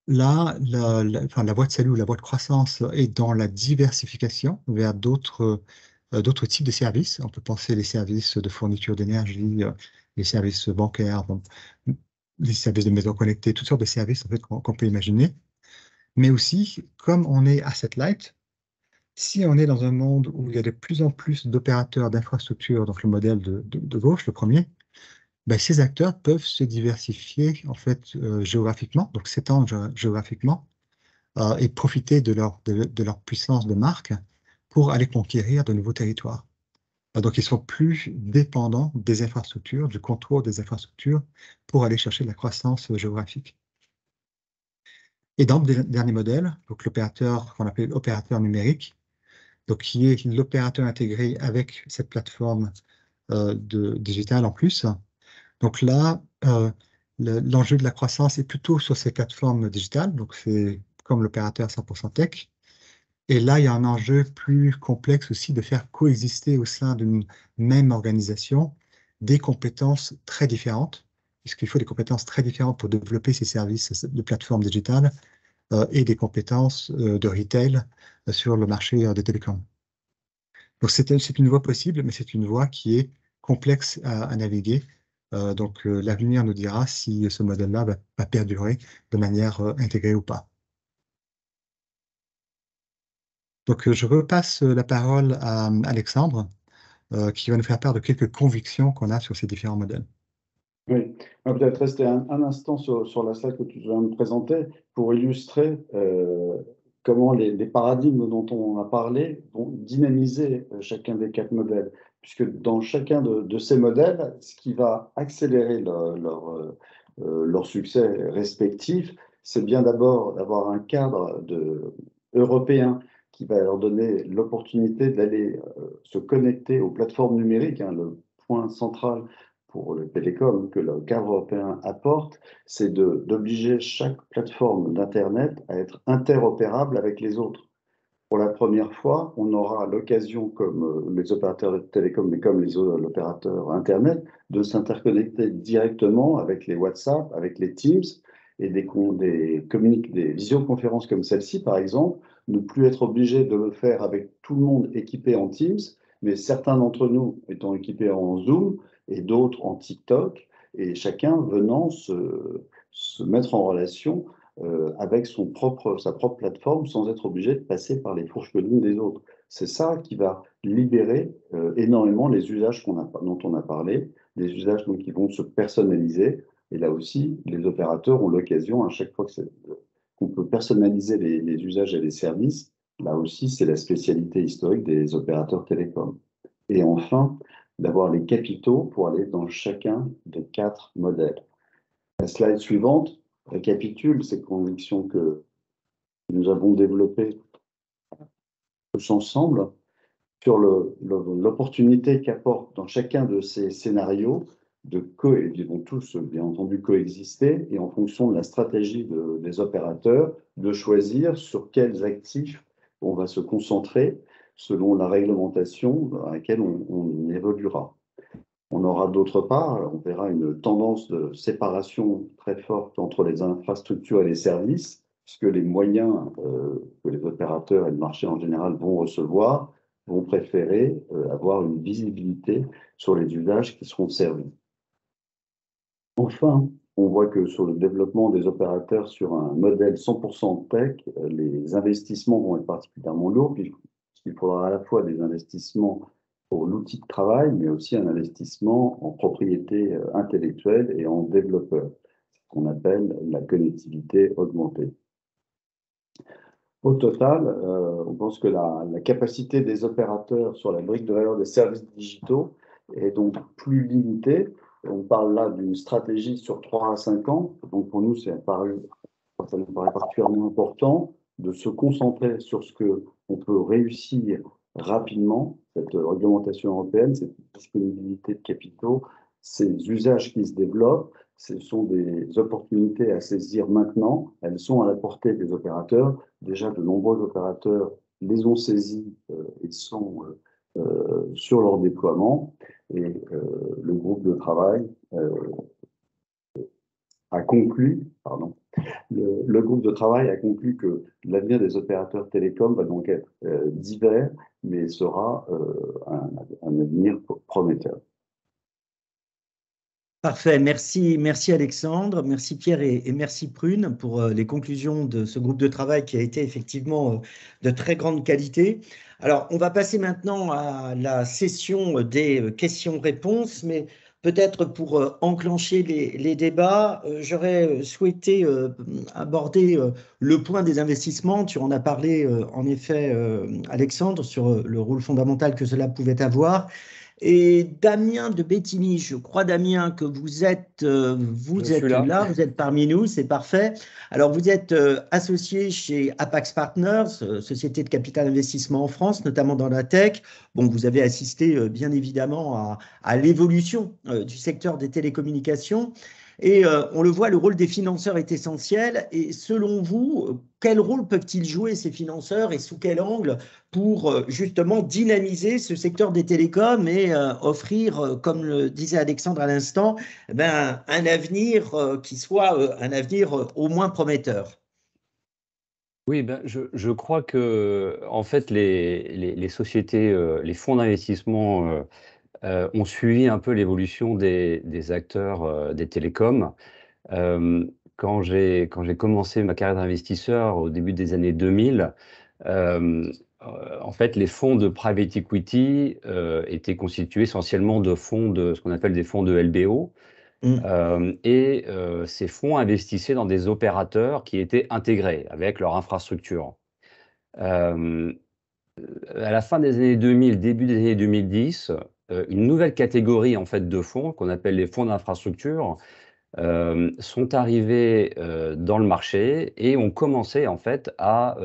là, la voie de salut ou la voie de croissance est dans la diversification vers d'autres types de services. On peut penser les services de fourniture d'énergie, les services bancaires, donc, les services de maison connectée, toutes sortes de services en fait, qu'on peut imaginer. Mais aussi, comme on est asset light, si on est dans un monde où il y a de plus en plus d'opérateurs d'infrastructure, donc le modèle de gauche, le premier, ben, ces acteurs peuvent se diversifier en fait géographiquement, donc s'étendre géographiquement et profiter de leur puissance de marque pour aller conquérir de nouveaux territoires. Donc, ils sont plus dépendants des infrastructures, du contrôle des infrastructures pour aller chercher de la croissance géographique. Et dans le dernier modèle, donc l'opérateur qu'on appelle l'opérateur numérique, donc qui est l'opérateur intégré avec cette plateforme digitale en plus. Donc là, l'enjeu de la croissance est plutôt sur ces plateformes digitales, donc c'est comme l'opérateur 100% tech. Et là, il y a un enjeu plus complexe aussi de faire coexister au sein d'une même organisation des compétences très différentes, puisqu'il faut des compétences très différentes pour développer ces services de plateformes digitales et des compétences de retail sur le marché des télécoms. Donc, c'est une voie possible, mais c'est une voie qui est complexe à naviguer. Donc, l'avenir nous dira si ce modèle-là va perdurer de manière intégrée ou pas. Donc, je repasse la parole à Alexandre, qui va nous faire part de quelques convictions qu'on a sur ces différents modèles. Oui, on va peut-être rester un instant sur la slide que tu viens de présenter pour illustrer comment les paradigmes dont on a parlé vont dynamiser chacun des 4 modèles. Puisque dans chacun de ces modèles, ce qui va accélérer leur succès respectif, c'est bien d'abord d'avoir un cadre européen qui va leur donner l'opportunité d'aller se connecter aux plateformes numériques, hein, le point central pour le télécom que le cadre européen apporte, c'est d'obliger chaque plateforme d'Internet à être interopérable avec les autres. Pour la première fois, on aura l'occasion, comme les opérateurs de télécom, mais comme les opérateurs Internet, de s'interconnecter directement avec les WhatsApp, avec les Teams et des visioconférences comme celle-ci, par exemple, ne plus être obligé de le faire avec tout le monde équipé en Teams, mais certains d'entre nous étant équipés en Zoom et d'autres en TikTok, et chacun venant se mettre en relation avec sa propre plateforme sans être obligé de passer par les fourches codines des autres. C'est ça qui va libérer énormément les usages dont on a parlé, des usages donc, qui vont se personnaliser. Et là aussi, les opérateurs ont l'occasion, à chaque fois qu'on peut personnaliser les usages et les services, là aussi, c'est la spécialité historique des opérateurs télécoms. Et enfin, d'avoir les capitaux pour aller dans chacun des 4 modèles. La slide suivante récapitule ces convictions que nous avons développées tous ensemble sur l'opportunité qu'apporte dans chacun de ces scénarios ils vont tous bien entendu coexister et en fonction de la stratégie des opérateurs de choisir sur quels actifs on va se concentrer selon la réglementation dans laquelle on évoluera. On aura d'autre part, on verra une tendance de séparation très forte entre les infrastructures et les services, puisque les moyens que les opérateurs et le marché en général vont recevoir vont préférer avoir une visibilité sur les usages qui seront servis. Enfin, on voit que sur le développement des opérateurs sur un modèle 100% tech, les investissements vont être particulièrement lourds, puisqu'il faudra à la fois des investissements pour l'outil de travail, mais aussi un investissement en propriété intellectuelle et en développeurs, ce qu'on appelle la connectivité augmentée. Au total, on pense que la capacité des opérateurs sur la brique de valeur des services digitaux est donc plus limitée. On parle là d'une stratégie sur 3 à 5 ans. Donc pour nous, ça nous paraît particulièrement important de se concentrer sur ce qu'on peut réussir rapidement, cette réglementation européenne, cette disponibilité de capitaux, ces usages qui se développent, ce sont des opportunités à saisir maintenant. Elles sont à la portée des opérateurs. Déjà, de nombreux opérateurs les ont saisies et sont sur leur déploiement. Et le groupe de travail a conclu, le groupe de travail a conclu que l'avenir des opérateurs télécoms va donc être divers, mais sera un avenir prometteur. Parfait, merci Alexandre, merci Pierre et merci Prune pour les conclusions de ce groupe de travail qui a été effectivement de très grande qualité. Alors, on va passer maintenant à la session des questions-réponses, mais peut-être pour enclencher les débats, j'aurais souhaité aborder le point des investissements. Tu en as parlé en effet, Alexandre, sur le rôle fondamental que cela pouvait avoir. Et Damien de Bétigny, je crois Damien que Je vous suis êtes là. là, vous êtes parmi nous, c'est parfait. Alors vous êtes associé chez Apax Partners, société de capital investissement en France, notamment dans la tech. Bon, vous avez assisté bien évidemment à l'évolution du secteur des télécommunications. Et on le voit, le rôle des financeurs est essentiel. Et selon vous, quel rôle peuvent-ils jouer ces financeurs et sous quel angle pour justement dynamiser ce secteur des télécoms et offrir, comme le disait Alexandre à l'instant, un avenir qui soit un avenir au moins prometteur. Oui, je crois que en fait les sociétés, les fonds d'investissement ont suivi un peu l'évolution des acteurs des télécoms. Quand j'ai commencé ma carrière d'investisseur au début des années 2000, en fait, les fonds de private equity étaient constitués essentiellement de fonds de ce qu'on appelle des fonds de LBO. Ces fonds investissaient dans des opérateurs qui étaient intégrés avec leur infrastructure. Euh, à la fin des années 2000, début des années 2010, une nouvelle catégorie en fait de fonds qu'on appelle les fonds d'infrastructure sont arrivés dans le marché et ont commencé en fait à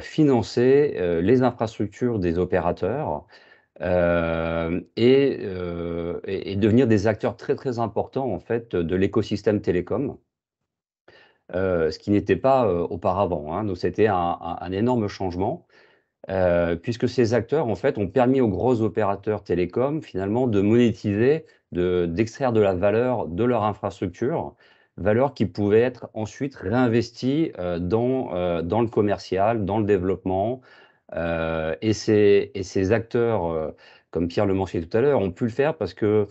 financer les infrastructures des opérateurs et devenir des acteurs très très importants en fait de l'écosystème télécom, ce qui n'était pas auparavant, hein. Donc c'était un énorme changement. Puisque ces acteurs, en fait, ont permis aux gros opérateurs télécoms, finalement, de monétiser, d'extraire de la valeur de leur infrastructure, valeur qui pouvait être ensuite réinvestie dans le commercial, dans le développement. Et ces acteurs, comme Pierre le mentionnait tout à l'heure, ont pu le faire parce que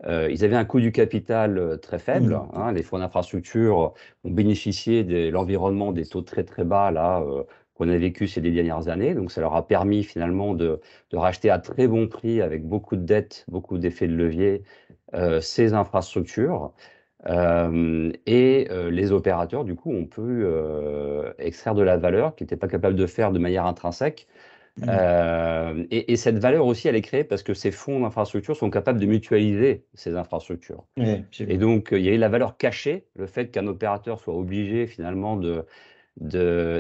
ils avaient un coût du capital très faible, hein. Les fonds d'infrastructure ont bénéficié de l'environnement des taux très très bas là, qu'on a vécu ces 10 dernières années. Donc ça leur a permis finalement de racheter à très bon prix, avec beaucoup de dettes, beaucoup d'effets de levier, ces infrastructures. Les opérateurs, du coup, ont pu extraire de la valeur qu'ils n'étaient pas capables de faire de manière intrinsèque. Et cette valeur aussi, elle est créée parce que ces fonds d'infrastructure sont capables de mutualiser ces infrastructures. Ouais, Et donc, il y a eu la valeur cachée, le fait qu'un opérateur soit obligé finalement de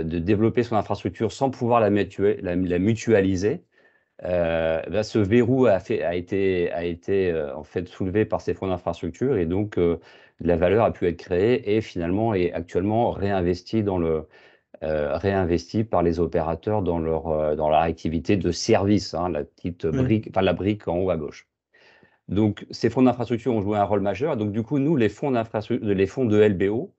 développer son infrastructure sans pouvoir la mutualiser. Ce verrou a été en fait soulevé par ces fonds d'infrastructure, et donc la valeur a pu être créée et finalement est actuellement réinvestie réinvestie par les opérateurs dans leur activité de service, hein, la petite brique, enfin la brique en haut à gauche. Donc ces fonds d'infrastructure ont joué un rôle majeur. Donc du coup, nous, les fonds de LBO,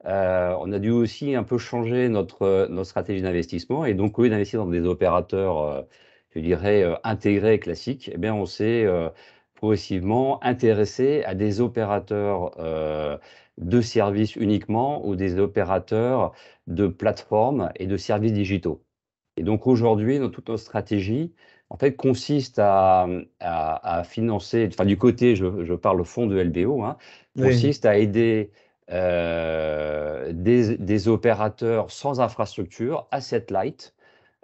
on a dû aussi un peu changer notre stratégie d'investissement, et donc au lieu d'investir dans des opérateurs, je dirais, intégrés classiques, eh bien, on s'est progressivement intéressé à des opérateurs de services uniquement, ou des opérateurs de plateformes et de services digitaux. Et donc aujourd'hui, toute notre stratégie en fait consiste à financer, enfin du côté, je parle au fond de LBO, hein, consiste à aider des opérateurs sans infrastructure, asset light,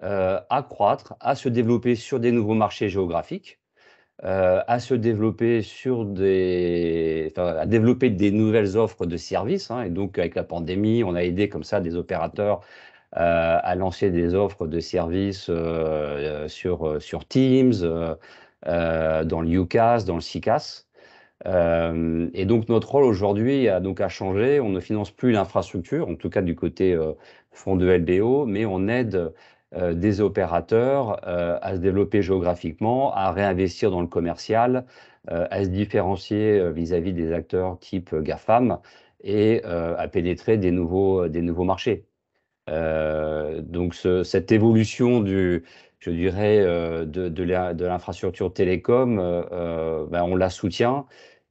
à croître, à se développer sur des nouveaux marchés géographiques, à se développer à développer des nouvelles offres de services, hein. Et donc, avec la pandémie, on a aidé comme ça des opérateurs à lancer des offres de services sur Teams, dans le UCaaS, dans le CCaaS. Et donc notre rôle aujourd'hui a changé. On ne finance plus l'infrastructure, en tout cas du côté fonds de LBO, mais on aide des opérateurs à se développer géographiquement, à réinvestir dans le commercial, à se différencier vis-à-vis des acteurs type GAFAM, et à pénétrer des nouveaux marchés. Donc cette évolution je dirais, de l'infrastructure télécom, on la soutient,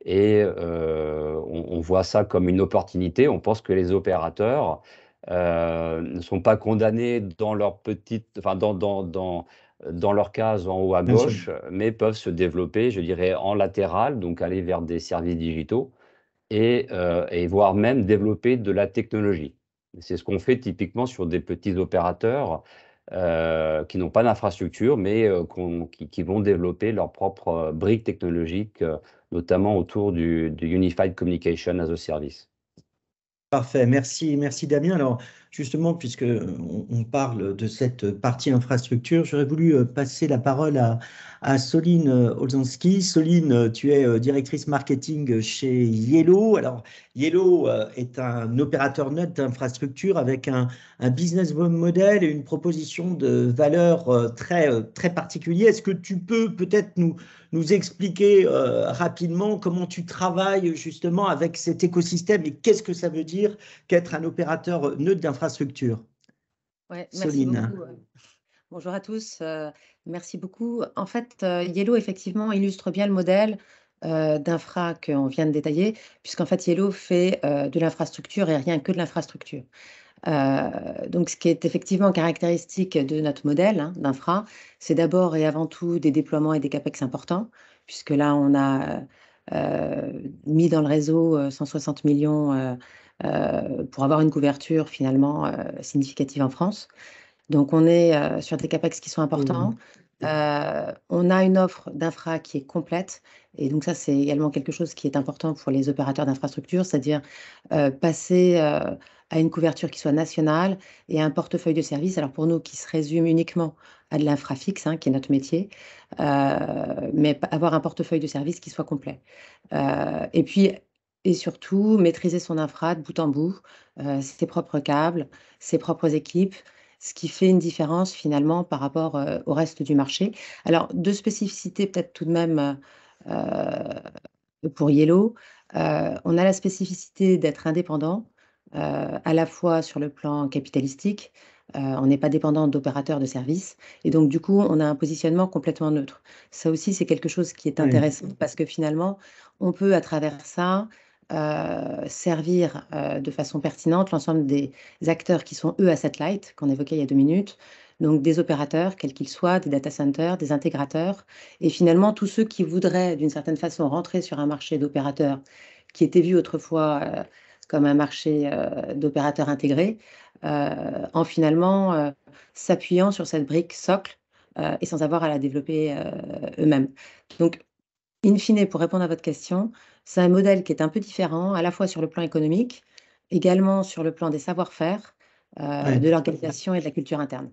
Et on voit ça comme une opportunité. On pense que les opérateurs ne sont pas condamnés dans leur dans leur case en haut à Bien sûr. gauche, mais peuvent se développer, je dirais, en latéral, donc aller vers des services digitaux et voire même développer de la technologie. C'est ce qu'on fait typiquement sur des petits opérateurs qui n'ont pas d'infrastructure, mais qui vont développer leur propre brique technologique, notamment autour du Unified Communication as a Service. Parfait, merci, merci Damien. Alors justement, puisque on parle de cette partie infrastructure, j'aurais voulu passer la parole à Soline Olzanski. Soline, tu es directrice marketing chez Yellow. Alors Yellow est un opérateur neutre d'infrastructure avec un business model et une proposition de valeur très particulier. Est-ce que tu peux peut-être nous expliquer rapidement comment tu travailles justement avec cet écosystème et qu'est-ce que ça veut dire qu'être un opérateur neutre d'infrastructure? Ouais, merci Soline. beaucoup. Bonjour à tous. Merci beaucoup. En fait, Yellow, effectivement, illustre bien le modèle d'infra qu'on vient de détailler, puisqu'en fait, Yellow fait de l'infrastructure et rien que de l'infrastructure. Donc, ce qui est effectivement caractéristique de notre modèle d'infra, c'est d'abord et avant tout des déploiements et des CAPEX importants, puisque là, on a mis dans le réseau 160 millions pour avoir une couverture finalement significative en France. Donc, on est sur des CAPEX qui sont importants. On a une offre d'infra qui est complète. Et donc, ça, c'est également quelque chose qui est important pour les opérateurs d'infrastructure, c'est-à-dire passer à une couverture qui soit nationale et à un portefeuille de services. Alors, pour nous, qui se résume uniquement à de l'infra fixe, qui est notre métier, mais avoir un portefeuille de services qui soit complet. Et puis, et surtout, maîtriser son infra de bout en bout, ses propres câbles, ses propres équipes, ce qui fait une différence finalement par rapport au reste du marché. Alors, deux spécificités peut-être tout de même pour Yellow. On a la spécificité d'être indépendant, à la fois sur le plan capitalistique, on n'est pas dépendant d'opérateurs de services, et donc du coup, on a un positionnement complètement neutre. Ça aussi, c'est quelque chose qui est intéressant parce que finalement, on peut à travers ça servir de façon pertinente l'ensemble des acteurs qui sont eux asset light, qu'on évoquait il y a 2 minutes, donc des opérateurs, quels qu'ils soient, des data centers, des intégrateurs, et finalement tous ceux qui voudraient d'une certaine façon rentrer sur un marché d'opérateurs qui était vu autrefois comme un marché d'opérateurs intégrés, en finalement s'appuyant sur cette brique socle et sans avoir à la développer eux-mêmes. Donc, in fine, pour répondre à votre question, c'est un modèle qui est un peu différent, à la fois sur le plan économique, également sur le plan des savoir-faire, de l'organisation et de la culture interne.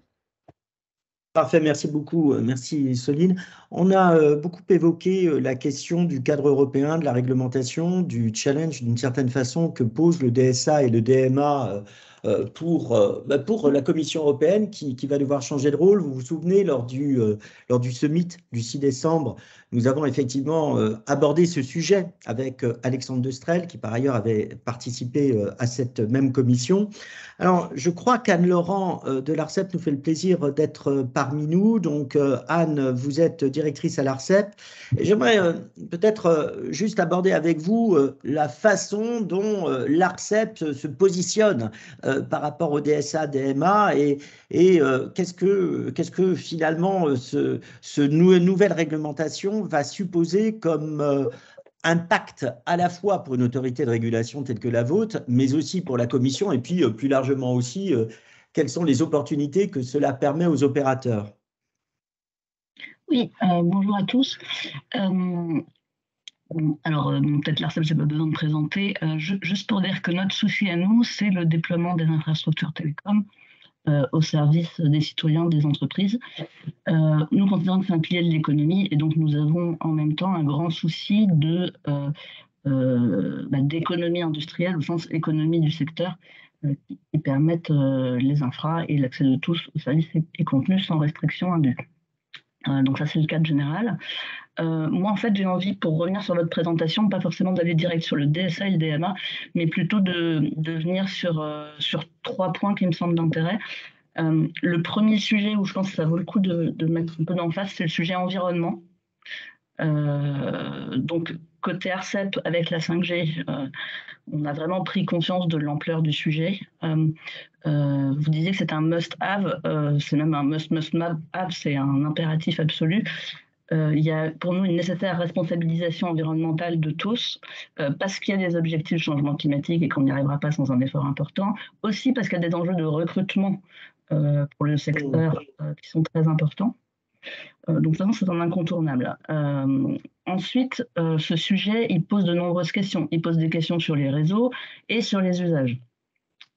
Parfait, merci beaucoup, merci Soline. On a beaucoup évoqué la question du cadre européen, de la réglementation, du challenge d'une certaine façon que pose le DSA et le DMA pour la Commission européenne qui va devoir changer de rôle. Vous vous souvenez, lors du summit du 6 décembre, nous avons effectivement abordé ce sujet avec Alexandre Destrel, qui par ailleurs avait participé à cette même commission. Alors, je crois qu'Anne-Laurent de l'ARCEP nous fait le plaisir d'être parmi nous. Donc, Anne, vous êtes directrice à l'ARCEP. J'aimerais peut-être juste aborder avec vous la façon dont l'ARCEP se positionne par rapport au DSA, DMA et qu'est-ce que finalement ce nouvelle réglementation va supposer comme impact à la fois pour une autorité de régulation telle que la vôtre, mais aussi pour la Commission et puis plus largement aussi, quelles sont les opportunités que cela permet aux opérateurs? Oui, bonjour à tous. Alors, peut-être l'ARCEP, j'ai pas besoin de présenter. Juste pour dire que notre souci à nous, c'est le déploiement des infrastructures télécom au service des citoyens, des entreprises. Nous considérons que c'est un pilier de l'économie et donc nous avons en même temps un grand souci d'économie industrielle au sens économie du secteur qui permettent les infras et l'accès de tous aux services et contenus sans restriction indue. Donc ça, c'est le cadre général. Moi, en fait, j'ai envie, pour revenir sur votre présentation, pas forcément d'aller direct sur le DSA et le DMA, mais plutôt de venir sur 3 points qui me semblent d'intérêt. Le premier sujet où je pense que ça vaut le coup de mettre un peu d'emphase, c'est le sujet environnement. Donc, côté ARCEP, avec la 5G, on a vraiment pris conscience de l'ampleur du sujet. Vous disiez que c'est un must-have, c'est même un must-have, c'est un impératif absolu. Il y a pour nous une nécessaire responsabilisation environnementale de tous, parce qu'il y a des objectifs de changement climatique et qu'on n'y arrivera pas sans un effort important. Aussi parce qu'il y a des enjeux de recrutement pour le secteur qui sont très importants. Donc, de toute façon, c'est un incontournable. Ensuite, ce sujet, il pose de nombreuses questions. Il pose des questions sur les réseaux et sur les usages.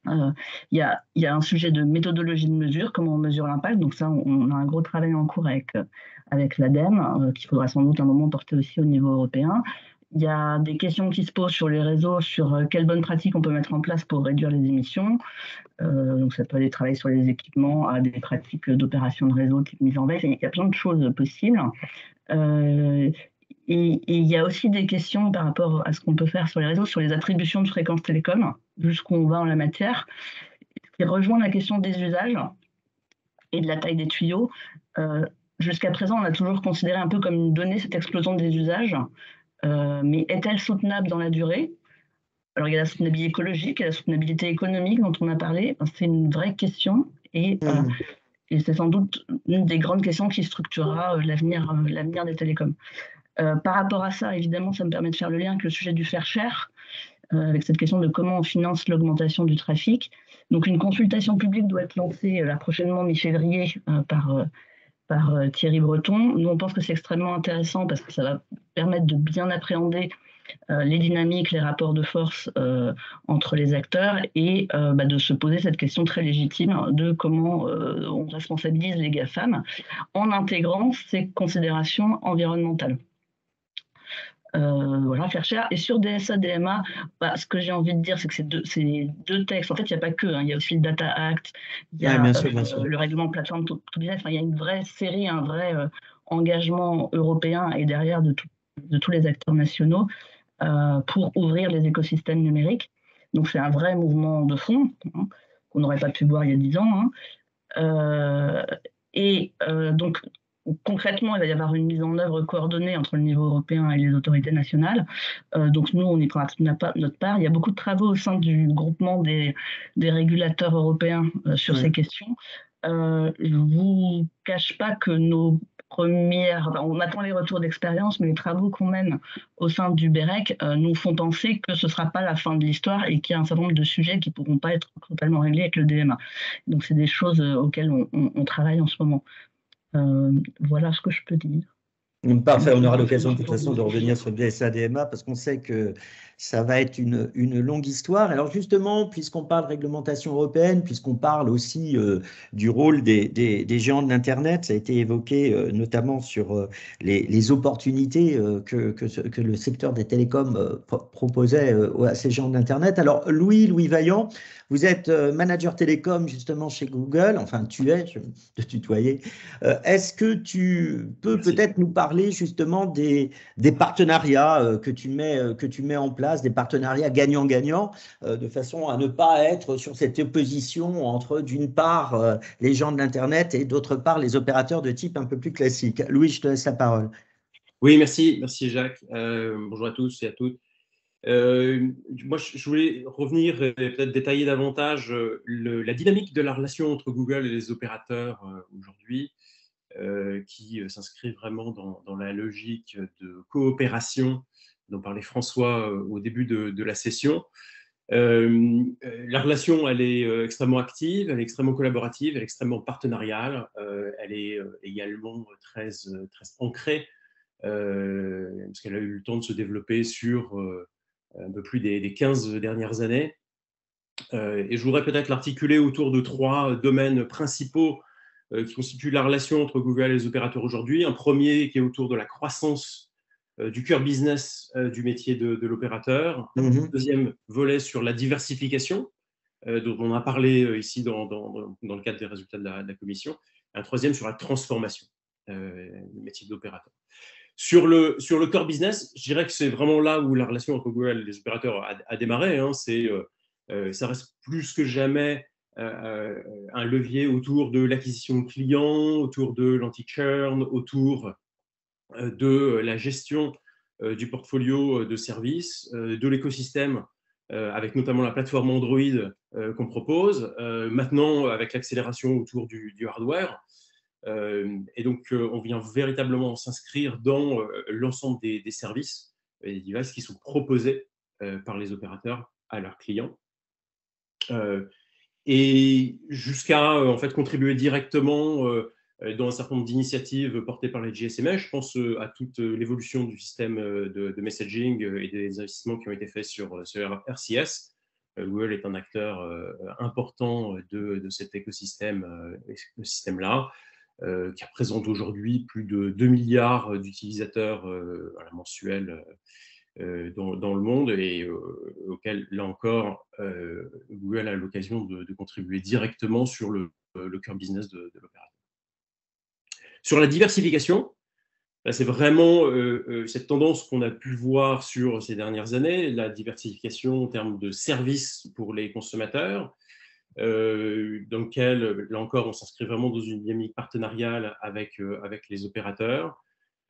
Il y a un sujet de méthodologie de mesure, comment on mesure l'impact. Donc ça, on a un gros travail en cours avec l'ADEME, qu'il faudra sans doute un moment porter aussi au niveau européen. Il y a des questions qui se posent sur les réseaux, sur quelles bonnes pratiques on peut mettre en place pour réduire les émissions. Donc ça peut aller travailler sur les équipements, à des pratiques d'opération de réseau, type mise en veille. Il y a plein de choses possibles. Et il y a aussi des questions par rapport à ce qu'on peut faire sur les réseaux, sur les attributions de fréquences télécom, jusqu'où on va en la matière, qui rejoint la question des usages et de la taille des tuyaux. Jusqu'à présent, on a toujours considéré un peu comme une donnée cette explosion des usages, mais est-elle soutenable dans la durée? Alors, il y a la soutenabilité écologique et la soutenabilité économique dont on a parlé. C'est une vraie question et c'est sans doute une des grandes questions qui structurera l'avenir des télécoms. Par rapport à ça, évidemment, ça me permet de faire le lien avec le sujet du fair share, avec cette question de comment on finance l'augmentation du trafic. Donc, une consultation publique doit être lancée là prochainement, mi-février, par Thierry Breton. Nous, on pense que c'est extrêmement intéressant parce que ça va permettre de bien appréhender les dynamiques, les rapports de force entre les acteurs et de se poser cette question très légitime de comment on responsabilise les GAFAM en intégrant ces considérations environnementales. Voilà, faire cher. Et sur DSA, DMA, ce que j'ai envie de dire, c'est que c'est deux textes. En fait, il n'y a pas que, il y a aussi le Data Act, il y a bien sûr. le règlement plateforme tout business. Il y a une vraie série, un vrai engagement européen et derrière de tous les acteurs nationaux pour ouvrir les écosystèmes numériques. Donc, c'est un vrai mouvement de fond qu'on n'aurait pas pu voir il y a 10 ans. Donc, concrètement, il va y avoir une mise en œuvre coordonnée entre le niveau européen et les autorités nationales. Donc nous, on y prend notre part. Il y a beaucoup de travaux au sein du groupement des régulateurs européens sur ces questions. Je ne vous cache pas que on attend les retours d'expérience, mais les travaux qu'on mène au sein du BEREC nous font penser que ce ne sera pas la fin de l'histoire et qu'il y a un certain nombre de sujets qui ne pourront pas être totalement réglés avec le DMA. Donc c'est des choses auxquelles on travaille en ce moment. Voilà ce que je peux dire. Parfait, on aura l'occasion de toute façon de revenir sur le DSA-DMA parce qu'on sait que ça va être une longue histoire. Alors justement, puisqu'on parle réglementation européenne, puisqu'on parle aussi du rôle des géants de l'Internet, ça a été évoqué notamment sur les opportunités que le secteur des télécoms proposait à ces géants de l'Internet. Alors Louis Vaillant, vous êtes manager télécom justement chez Google, enfin tu es, je vais te tutoyer. Est-ce que tu peux peut-être nous parler justement des partenariats que tu mets en place, des partenariats gagnant-gagnant, de façon à ne pas être sur cette opposition entre d'une part les gens de l'Internet et d'autre part les opérateurs de type un peu plus classique. Louis, je te laisse la parole. Oui, merci Jacques. Bonjour à tous et à toutes. Moi, je voulais revenir et peut-être détailler davantage la dynamique de la relation entre Google et les opérateurs aujourd'hui, qui s'inscrit vraiment dans la logique de coopération dont parlait François au début de la session. La relation, elle est extrêmement active, elle est extrêmement collaborative, elle est extrêmement partenariale, elle est également très ancrée, parce qu'elle a eu le temps de se développer sur un peu plus des 15 dernières années. Et je voudrais peut-être l'articuler autour de 3 domaines principaux qui constituent la relation entre Google et les opérateurs aujourd'hui. Un premier qui est autour de la croissance du cœur business du métier de l'opérateur. Un deuxième volet sur la diversification, dont on a parlé ici dans le cadre des résultats de la commission. Un troisième sur la transformation du métier d'opérateur. Sur le core business, je dirais que c'est vraiment là où la relation entre Google et les opérateurs a démarré. Ça reste plus que jamais un levier autour de l'acquisition de clients, autour de l'anti-churn, autour de la gestion du portfolio de services, de l'écosystème, avec notamment la plateforme Android qu'on propose, maintenant avec l'accélération autour du hardware. Et donc, on vient véritablement s'inscrire dans l'ensemble des services et des devices qui sont proposés par les opérateurs à leurs clients. Et jusqu'à en fait, contribuer directement dans un certain nombre d'initiatives portées par les GSMA. Je pense à toute l'évolution du système de messaging et des investissements qui ont été faits sur RCS. Google est un acteur important de cet écosystème-là, qui représente aujourd'hui plus de 2 milliards d'utilisateurs mensuels dans le monde et auquel, là encore, Google a l'occasion de contribuer directement sur le cœur business de l'opérateur. Sur la diversification, c'est vraiment cette tendance qu'on a pu voir sur ces dernières années, la diversification en termes de services pour les consommateurs, dans lequel, là encore, on s'inscrit vraiment dans une dynamique partenariale avec les opérateurs,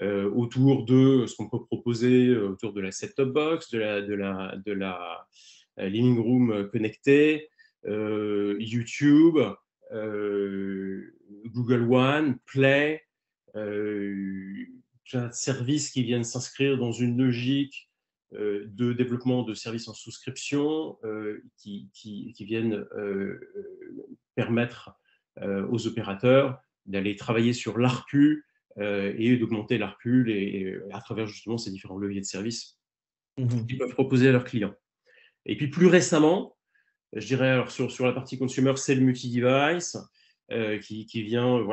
autour de ce qu'on peut proposer autour de la set-top box, de la living room connectée, YouTube, Google One, Play, services qui viennent s'inscrire dans une logique de développement de services en souscription qui viennent permettre aux opérateurs d'aller travailler sur l'ARPU et d'augmenter l'ARPU à travers justement ces différents leviers de services qu'ils peuvent proposer à leurs clients. Et puis plus récemment, je dirais alors sur la partie consumer, c'est le multi-device qui vient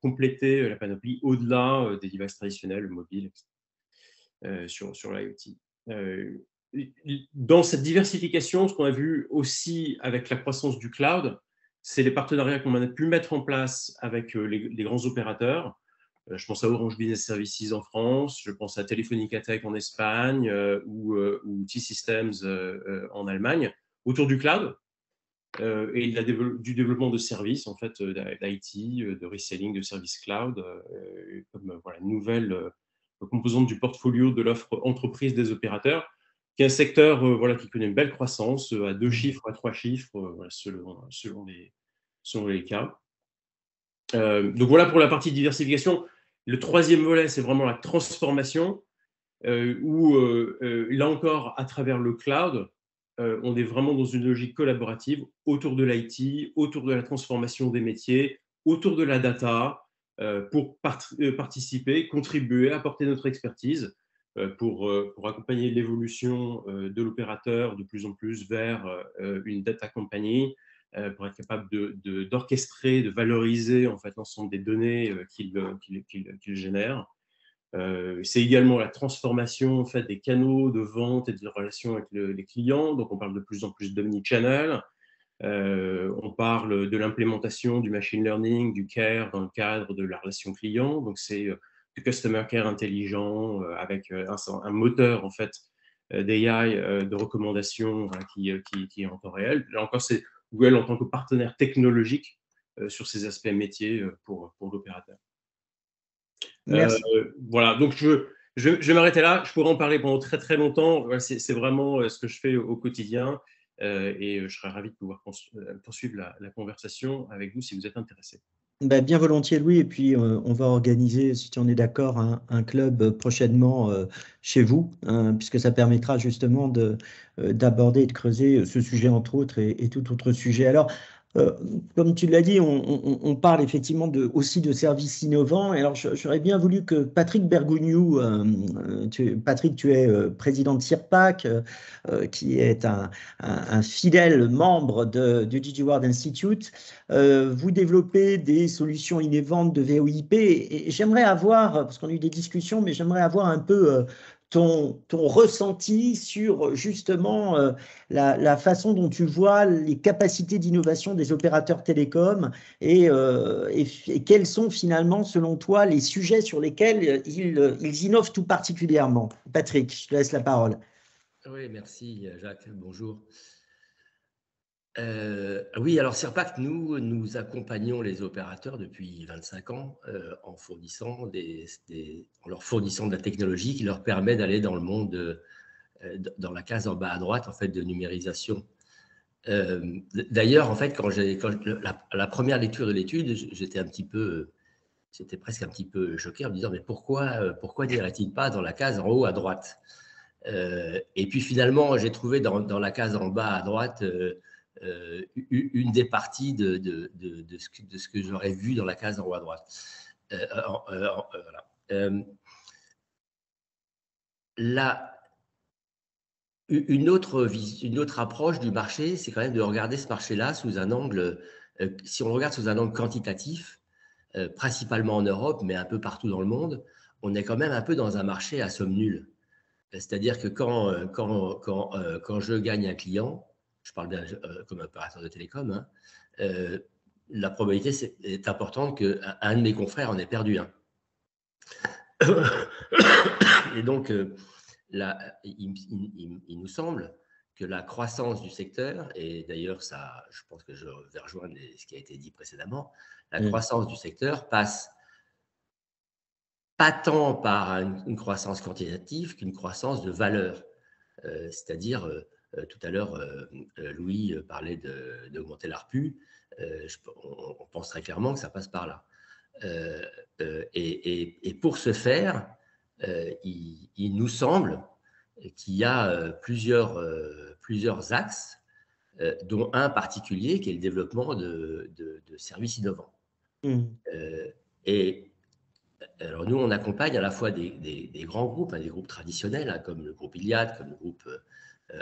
compléter la panoplie au-delà des devices traditionnels, mobiles, sur l'IoT. Dans cette diversification, ce qu'on a vu aussi avec la croissance du cloud, c'est les partenariats qu'on a pu mettre en place avec les grands opérateurs. Je pense à Orange Business Services en France, je pense à Telefónica Tech en Espagne ou T-Systems en Allemagne, autour du cloud et du développement de services, en fait, d'IT, de reselling, de services cloud, comme une nouvelle composante du portfolio de l'offre entreprise des opérateurs, qui est un secteur qui connaît une belle croissance, à 2 chiffres, à 3 chiffres, selon les cas. Donc voilà pour la partie diversification. Le troisième volet, c'est vraiment la transformation, où là encore, à travers le cloud, on est vraiment dans une logique collaborative autour de l'IT, autour de la transformation des métiers, autour de la data, pour participer, contribuer, apporter notre expertise pour accompagner l'évolution de l'opérateur de plus en plus vers une data company, pour être capable d'orchestrer, de valoriser en fait l'ensemble des données qu'il génère. C'est également la transformation en fait, des canaux de vente et de relations avec les clients. Donc, on parle de plus en plus d'omnichannel. On parle de l'implémentation du machine learning, du care dans le cadre de la relation client. Donc, c'est du customer care intelligent avec un moteur en fait, d'AI de recommandation qui est en temps réel. Là encore, c'est Google en tant que partenaire technologique sur ces aspects métiers pour l'opérateur. Merci. Voilà, donc je vais m'arrêter là. Je pourrais en parler pendant très très longtemps. C'est vraiment ce que je fais au quotidien et je serais ravi de pouvoir poursuivre la conversation avec vous si vous êtes intéressé. Bien volontiers, Louis. Et puis, on va organiser, si tu en es d'accord, un club prochainement chez vous, puisque ça permettra justement d'aborder et de creuser ce sujet, entre autres, et tout autre sujet. Alors, comme tu l'as dit, on parle effectivement aussi de services innovants. Et alors, j'aurais bien voulu que Patrick Bergougnou, Patrick, tu es président de CIRPAC, qui est un fidèle membre du DigiWorld Institute. Vous développez des solutions innovantes de VoIP. Et j'aimerais avoir, parce qu'on a eu des discussions, mais j'aimerais avoir un peu ton ressenti sur justement la façon dont tu vois les capacités d'innovation des opérateurs télécoms et quels sont finalement, selon toi, les sujets sur lesquels ils innovent tout particulièrement. Patrick, je te laisse la parole. Oui, merci Jacques, bonjour. Oui, alors Sirpac, nous accompagnons les opérateurs depuis 25 ans en leur fournissant de la technologie qui leur permet d'aller dans le monde, dans la case en bas à droite, en fait, de numérisation. D'ailleurs, en fait, la première lecture de l'étude, j'étais presque un petit peu choqué en me disant, mais pourquoi n'irait-il pas dans la case en haut à droite? Et puis finalement, j'ai trouvé dans la case en bas à droite une des parties de ce que j'aurais vu dans la case en haut à droite. Voilà. Une autre approche du marché, c'est quand même de regarder ce marché-là sous un angle, si on le regarde sous un angle quantitatif, principalement en Europe, mais un peu partout dans le monde, on est quand même un peu dans un marché à somme nulle. C'est-à-dire que quand je gagne un client, je parle comme opérateur de télécom, hein, la probabilité est importante qu'un de mes confrères en ait perdu un. Et donc, il nous semble que la croissance du secteur, et d'ailleurs, je pense que je vais rejoindre ce qui a été dit précédemment, la croissance du secteur passe pas tant par une croissance quantitative qu'une croissance de valeur. C'est-à-dire, tout à l'heure, Louis parlait d'augmenter l'ARPU. On pense très clairement que ça passe par là. Et pour ce faire, il nous semble qu'il y a plusieurs axes, dont un particulier qui est le développement de services innovants. Et alors nous, on accompagne à la fois des grands groupes, des groupes traditionnels, hein, comme le groupe Iliad, comme le groupe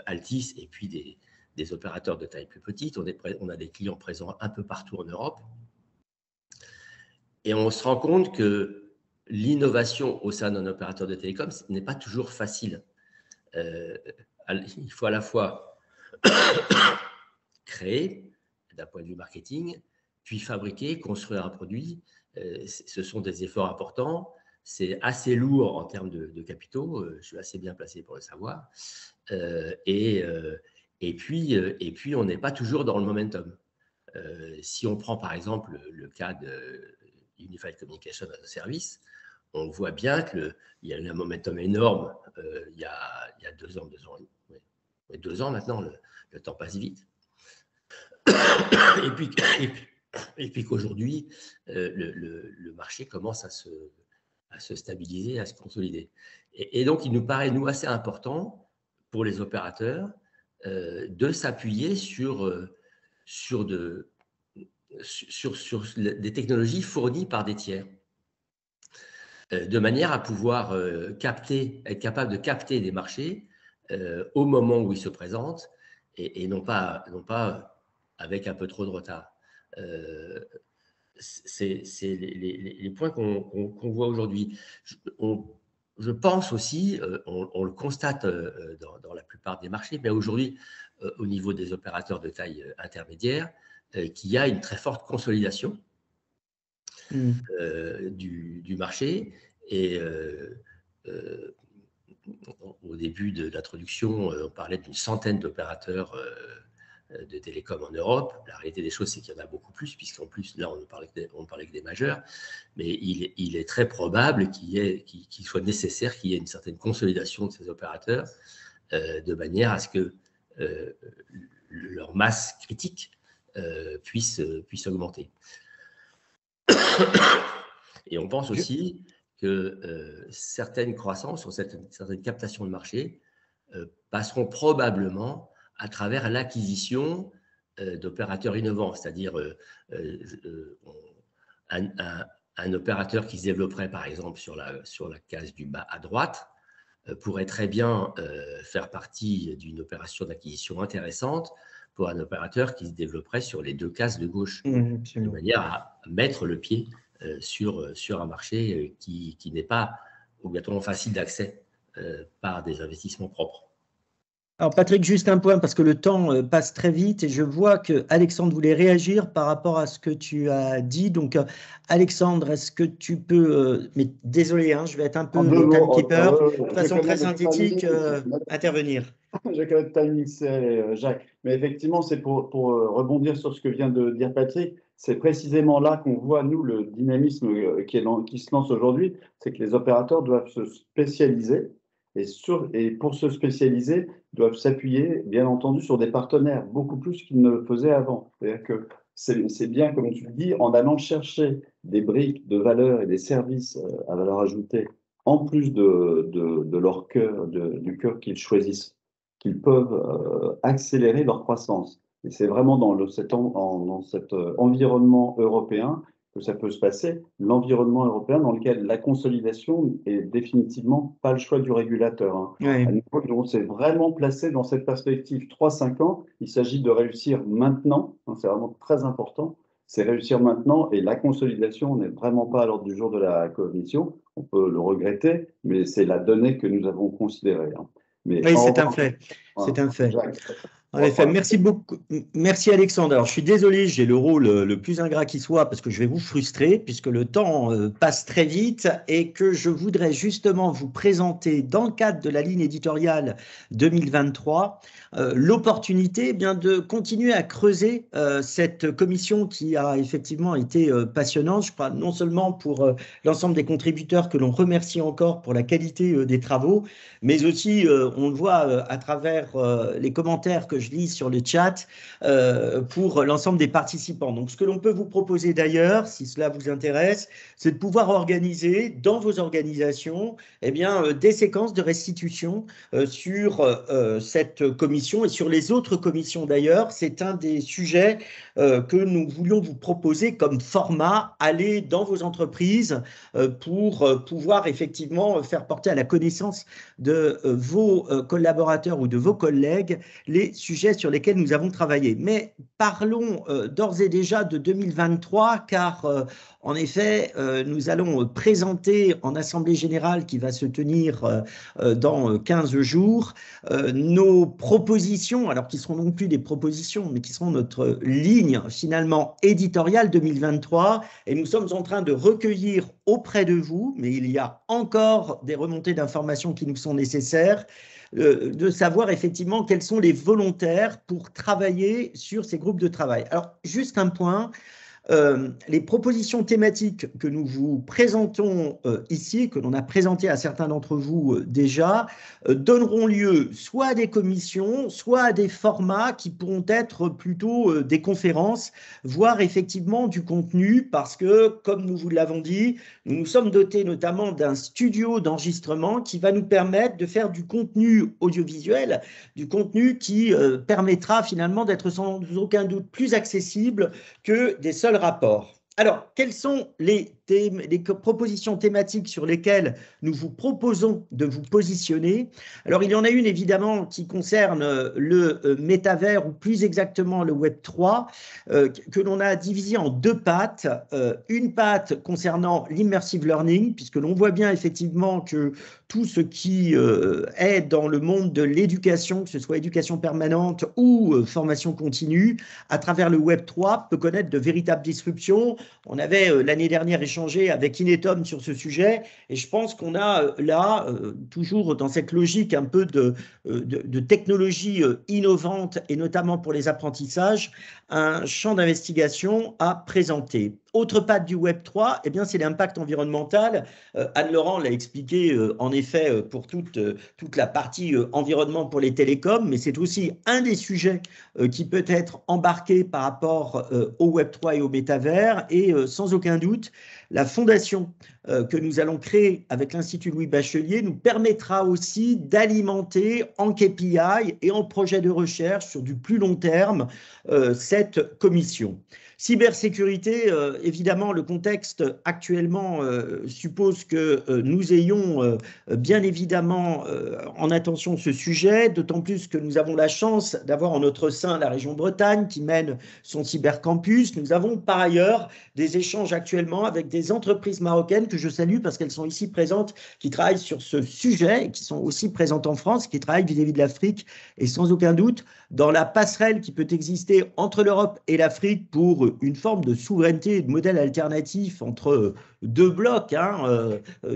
Altis, et puis des opérateurs de taille plus petite. On a des clients présents un peu partout en Europe. Et on se rend compte que l'innovation au sein d'un opérateur de télécom n'est pas toujours facile. Il faut à la fois créer, d'un point de vue marketing, puis fabriquer, construire un produit. Ce sont des efforts importants. C'est assez lourd en termes de capitaux. Je suis assez bien placé pour le savoir. Et puis, on n'est pas toujours dans le momentum. Si on prend par exemple le cas de Unified Communication as a Service, on voit bien qu'il y a eu un momentum énorme il y a 2 ans, 2 ans maintenant, le temps passe vite. Et puis qu'aujourd'hui, le marché commence à se stabiliser, à se consolider. Et donc, il nous paraît, nous, assez important pour les opérateurs de s'appuyer sur des technologies fournies par des tiers, de manière à pouvoir être capable de capter des marchés au moment où ils se présentent et non pas avec un peu trop de retard. C'est les points qu'on voit aujourd'hui. Je pense aussi, on le constate dans la plupart des marchés, mais aujourd'hui, au niveau des opérateurs de taille intermédiaire, qu'il y a une très forte consolidation du marché. Et au début de l'introduction, on parlait d'une centaine d'opérateurs de télécom en Europe. La réalité des choses, c'est qu'il y en a beaucoup plus, puisqu'en plus, là, on parlait que des majeurs, mais il est très probable qu'il soit nécessaire qu'il y ait une certaine consolidation de ces opérateurs, de manière à ce que leur masse critique puisse augmenter. Et on pense aussi que certaines croissances, ou certaines captations de marché passeront probablement à travers l'acquisition d'opérateurs innovants, c'est-à-dire un opérateur qui se développerait par exemple sur la case du bas à droite pourrait très bien faire partie d'une opération d'acquisition intéressante pour un opérateur qui se développerait sur les 2 cases de gauche, de manière à mettre le pied sur un marché qui n'est pas obligatoirement facile d'accès par des investissements propres. Alors Patrick, juste un point, parce que le temps passe très vite et je vois que Alexandre voulait réagir par rapport à ce que tu as dit. Donc Alexandre, est-ce que tu peux, mais désolé, hein, je vais être un peu le timekeeper, de façon très synthétique, intervenir. J'ai quand même timing serré, Jacques. Mais effectivement, c'est pour rebondir sur ce que vient de dire Patrick. C'est précisément là qu'on voit, nous, le dynamisme qui se lance aujourd'hui. C'est que les opérateurs doivent se spécialiser et pour se spécialiser, doivent s'appuyer, bien entendu, sur des partenaires, beaucoup plus qu'ils ne le faisaient avant. C'est-à-dire que c'est bien, comme tu le dis, en allant chercher des briques de valeur et des services à valeur ajoutée, en plus de leur cœur, du cœur qu'ils choisissent, qu'ils peuvent accélérer leur croissance. Et c'est vraiment dans cet environnement européen que ça peut se passer, l'environnement européen dans lequel la consolidation est définitivement pas le choix du régulateur. Hein. Oui. On s'est vraiment placé dans cette perspective 3-5 ans. Il s'agit de réussir maintenant, hein, c'est vraiment très important, c'est réussir maintenant, et la consolidation n'est vraiment pas à l'ordre du jour de la Commission. On peut le regretter, mais c'est la donnée que nous avons considérée. Hein. Mais oui, c'est un fait. C'est un fait. En effet, merci beaucoup. Merci Alexandre. Alors, je suis désolé, j'ai le rôle le plus ingrat qui soit parce que je vais vous frustrer puisque le temps passe très vite et que je voudrais justement vous présenter dans le cadre de la ligne éditoriale 2023 l'opportunité bien de continuer à creuser cette commission qui a effectivement été passionnante. Je crois non seulement pour l'ensemble des contributeurs que l'on remercie encore pour la qualité des travaux, mais aussi, on le voit à travers les commentaires que je lis sur le chat, pour l'ensemble des participants. Donc, ce que l'on peut vous proposer d'ailleurs, si cela vous intéresse, c'est de pouvoir organiser dans vos organisations eh bien, des séquences de restitution sur cette commission et sur les autres commissions d'ailleurs. C'est un des sujets que nous voulions vous proposer comme format, aller dans vos entreprises pour pouvoir effectivement faire porter à la connaissance de vos collaborateurs ou de vos collègues les sujets sur lesquels nous avons travaillé. Mais parlons d'ores et déjà de 2023, car en effet, nous allons présenter en Assemblée Générale qui va se tenir dans 15 jours nos propositions, alors qui seront non plus des propositions, mais qui seront notre ligne finalement éditoriale 2023. Et nous sommes en train de recueillir auprès de vous, mais il y a encore des remontées d'informations qui nous sont nécessaires, de savoir effectivement quels sont les volontaires pour travailler sur ces groupes de travail. Alors, juste un point. Les propositions thématiques que nous vous présentons ici, que l'on a présentées à certains d'entre vous déjà, donneront lieu soit à des commissions, soit à des formats qui pourront être plutôt des conférences, voire effectivement du contenu, parce que, comme nous vous l'avons dit, nous nous sommes dotés notamment d'un studio d'enregistrement qui va nous permettre de faire du contenu audiovisuel, du contenu qui permettra finalement d'être sans aucun doute plus accessible que des seuls rapports. Alors, quelles sont les propositions thématiques sur lesquelles nous vous proposons de vous positionner? Alors, il y en a une évidemment qui concerne le métavers, ou plus exactement le Web 3, que l'on a divisé en deux pattes. Une patte concernant l'immersive learning, puisque l'on voit bien effectivement que tout ce qui est dans le monde de l'éducation, que ce soit éducation permanente ou formation continue, à travers le Web 3, peut connaître de véritables disruptions. On avait l'année dernière échangé avec Inetom sur ce sujet, et je pense qu'on a là, toujours dans cette logique un peu de technologie innovante, et notamment pour les apprentissages, un champ d'investigation à présenter. Autre patte du Web 3, eh bien, c'est l'impact environnemental. Anne-Laurent l'a expliqué en effet pour toute la partie environnement pour les télécoms, mais c'est aussi un des sujets qui peut être embarqué par rapport au Web 3 et au métavers. Et sans aucun doute, la fondation que nous allons créer avec l'Institut Louis Bachelier nous permettra aussi d'alimenter en KPI et en projet de recherche sur du plus long terme cette commission. Cybersécurité, évidemment, le contexte actuellement suppose que nous ayons bien évidemment en attention ce sujet, d'autant plus que nous avons la chance d'avoir en notre sein la région Bretagne qui mène son cybercampus. Nous avons par ailleurs des échanges actuellement avec des entreprises marocaines que je salue parce qu'elles sont ici présentes, qui travaillent sur ce sujet et qui sont aussi présentes en France, qui travaillent vis-à-vis de l'Afrique et sans aucun doute dans la passerelle qui peut exister entre l'Europe et l'Afrique pour une forme de souveraineté et de modèle alternatif entre deux blocs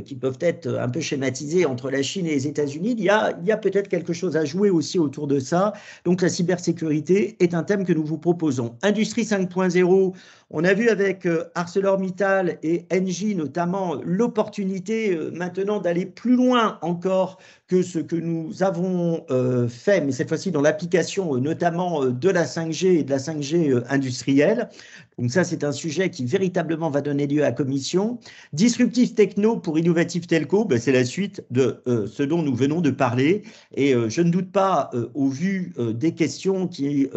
qui peuvent être un peu schématisés entre la Chine et les États-Unis. Il y a peut-être quelque chose à jouer aussi autour de ça. Donc la cybersécurité est un thème que nous vous proposons. Industrie 5.0, on a vu avec ArcelorMittal et Engie notamment l'opportunité maintenant d'aller plus loin encore que ce que nous avons fait, mais cette fois-ci dans l'application notamment de la 5G et de la 5G industrielle. Donc ça, c'est un sujet qui véritablement va donner lieu à commission. Disruptif techno pour innovatif telco, c'est la suite de ce dont nous venons de parler. Et je ne doute pas, au vu des questions qui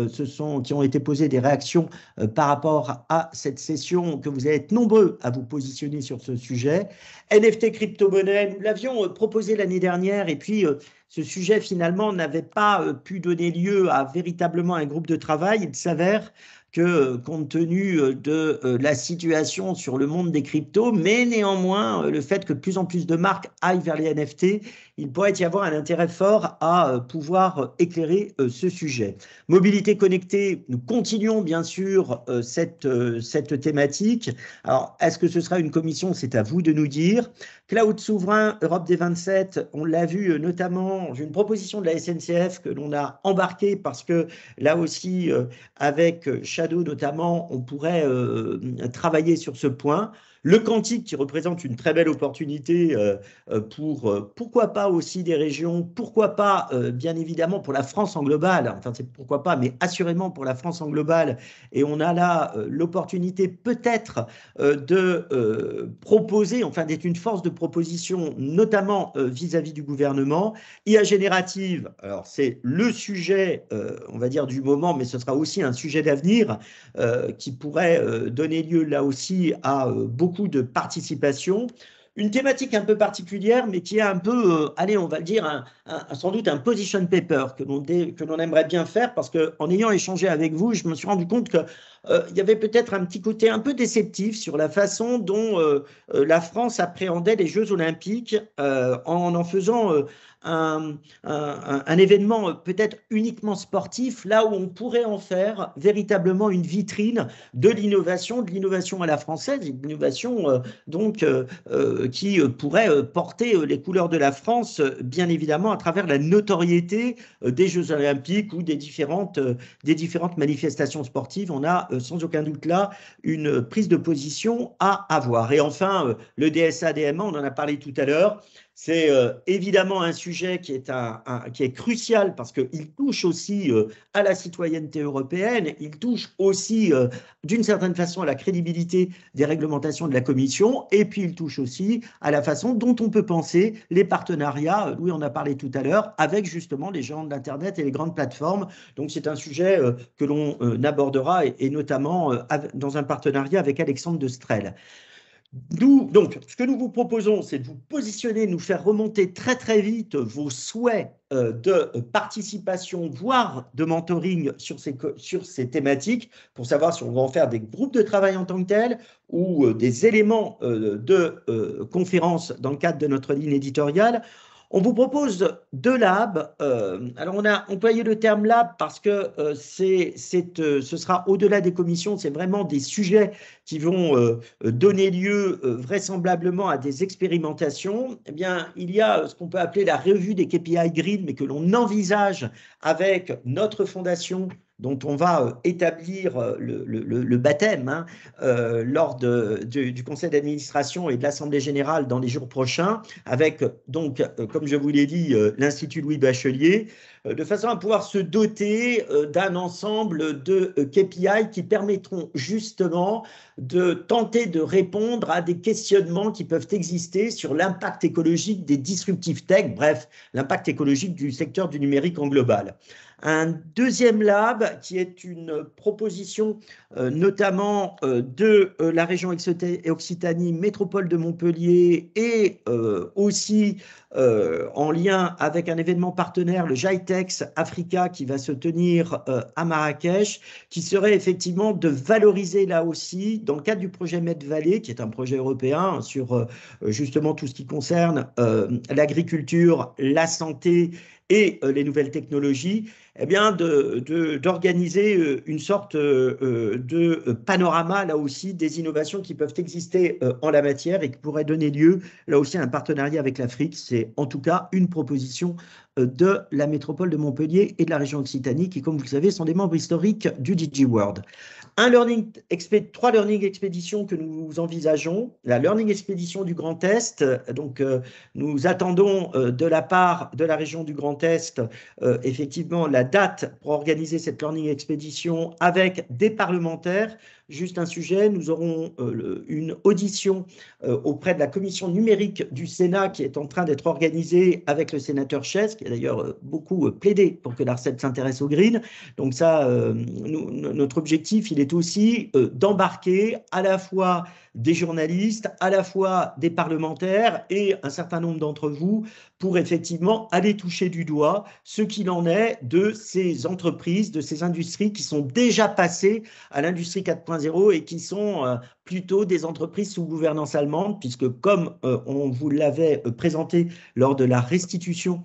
ont été posées, des réactions par rapport à cette session, que vous allez être nombreux à vous positionner sur ce sujet. NFT crypto-monnaie, nous l'avions proposé l'année dernière et puis ce sujet finalement n'avait pas pu donner lieu à véritablement un groupe de travail. Il s'avère que compte tenu de la situation sur le monde des cryptos, mais néanmoins le fait que de plus en plus de marques aillent vers les NFT, il pourrait y avoir un intérêt fort à pouvoir éclairer ce sujet. Mobilité connectée, nous continuons bien sûr cette thématique. Alors, est-ce que ce sera une commission? C'est à vous de nous dire. Cloud souverain, Europe des 27, on l'a vu notamment, j'ai une proposition de la SNCF que l'on a embarquée parce que là aussi, avec Shadow notamment, on pourrait travailler sur ce point. Le quantique qui représente une très belle opportunité pour, pourquoi pas aussi des régions, pourquoi pas bien évidemment pour la France en global, enfin c'est pourquoi pas, mais assurément pour la France en global. Et on a là l'opportunité peut-être de proposer, enfin d'être une force de proposition, notamment vis-à-vis du gouvernement. IA générative, alors c'est le sujet, on va dire, du moment, mais ce sera aussi un sujet d'avenir qui pourrait donner lieu là aussi à beaucoup de participation. Une thématique un peu particulière, mais qui est un peu, allez, on va le dire, sans doute un position paper que l'on aimerait bien faire, parce qu'en ayant échangé avec vous, je me suis rendu compte que il y avait peut-être un petit côté un peu déceptif sur la façon dont la France appréhendait les Jeux Olympiques en faisant un événement peut-être uniquement sportif, là où on pourrait en faire véritablement une vitrine de l'innovation à la française, une innovation donc qui pourrait porter les couleurs de la France, bien évidemment, à travers la notoriété des Jeux Olympiques ou des différentes manifestations sportives. On a sans aucun doute là une prise de position à avoir. Et enfin, le DSA-DMA, on en a parlé tout à l'heure. C'est évidemment un sujet qui est crucial parce qu'il touche aussi à la citoyenneté européenne, il touche aussi d'une certaine façon à la crédibilité des réglementations de la Commission et puis il touche aussi à la façon dont on peut penser les partenariats, Louis en a parlé tout à l'heure, avec justement les géants de l'Internet et les grandes plateformes. Donc c'est un sujet que l'on abordera et notamment dans un partenariat avec Alexandre de Strel. Donc, ce que nous vous proposons, c'est de vous positionner, nous faire remonter très très vite vos souhaits de participation, voire de mentoring sur ces thématiques, pour savoir si on va en faire des groupes de travail en tant que tels ou des éléments de conférence dans le cadre de notre ligne éditoriale. On vous propose 2 labs. Alors, on a employé le terme lab parce que ce sera au-delà des commissions, c'est vraiment des sujets qui vont donner lieu vraisemblablement à des expérimentations. Eh bien, il y a ce qu'on peut appeler la revue des KPI Green, mais que l'on envisage avec notre fondation, dont on va établir le baptême lors du conseil d'administration et de l'Assemblée générale dans les jours prochains, avec donc, comme je vous l'ai dit, l'Institut Louis Bachelier, de façon à pouvoir se doter d'un ensemble de KPI qui permettront justement de tenter de répondre à des questionnements qui peuvent exister sur l'impact écologique des disruptive tech, bref, l'impact écologique du secteur du numérique en global. Un deuxième lab qui est une proposition notamment de la région Occitanie, métropole de Montpellier et aussi en lien avec un événement partenaire, le GITEX Africa, qui va se tenir à Marrakech, qui serait effectivement de valoriser là aussi, dans le cadre du projet Med-Valley, qui est un projet européen sur justement tout ce qui concerne l'agriculture, la santé et les nouvelles technologies, eh bien d'organiser une sorte de panorama, là aussi, des innovations qui peuvent exister en la matière et qui pourraient donner lieu, là aussi, à un partenariat avec l'Afrique. C'est en tout cas une proposition de la métropole de Montpellier et de la région Occitanie, qui, comme vous le savez, sont des membres historiques du DigiWorld. Trois learning expéditions que nous envisageons. La learning expédition du Grand Est, donc nous attendons de la part de la région du Grand Est effectivement la date pour organiser cette learning expédition avec des parlementaires. Juste un sujet, nous aurons une audition auprès de la commission numérique du Sénat qui est en train d'être organisée avec le sénateur Chess, qui a d'ailleurs beaucoup plaidé pour que l'ARCEP s'intéresse au green. Donc ça, notre objectif, il est aussi d'embarquer à la fois des journalistes, à la fois des parlementaires et un certain nombre d'entre vous pour effectivement aller toucher du doigt ce qu'il en est de ces entreprises, de ces industries qui sont déjà passées à l'industrie 4.0 et qui sont plutôt des entreprises sous gouvernance allemande, puisque comme on vous l'avait présenté lors de la restitution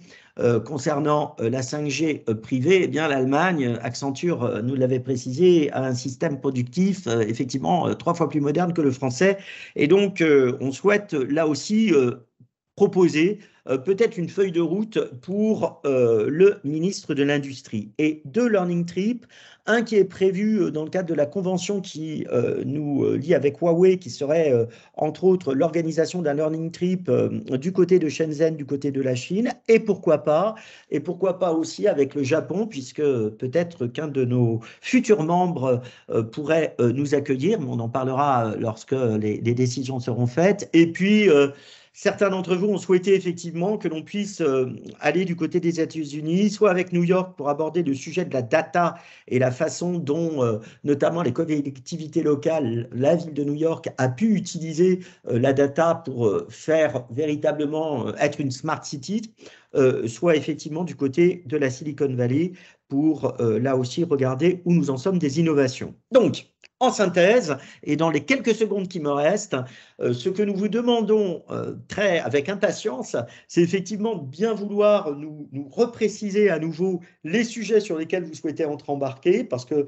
concernant la 5G privée, eh bien l'Allemagne, Accenture nous l'avait précisé, a un système productif effectivement 3 fois plus moderne que le français. Et donc, on souhaite là aussi proposer peut-être une feuille de route pour le ministre de l'Industrie. Et 2 learning trips, un qui est prévu dans le cadre de la convention qui nous lie avec Huawei, qui serait entre autres l'organisation d'un learning trip du côté de Shenzhen, du côté de la Chine, et pourquoi pas aussi avec le Japon, puisque peut-être qu'un de nos futurs membres pourrait nous accueillir, mais on en parlera lorsque les décisions seront faites. Et puis certains d'entre vous ont souhaité effectivement que l'on puisse aller du côté des États-Unis, soit avec New York pour aborder le sujet de la data et la façon dont notamment les collectivités locales, la ville de New York a pu utiliser la data pour faire véritablement être une smart city, soit effectivement du côté de la Silicon Valley pour là aussi regarder où nous en sommes des innovations. Donc, en synthèse, et dans les quelques secondes qui me restent, ce que nous vous demandons avec impatience, c'est effectivement de bien vouloir nous repréciser à nouveau les sujets sur lesquels vous souhaitez embarquer, parce que,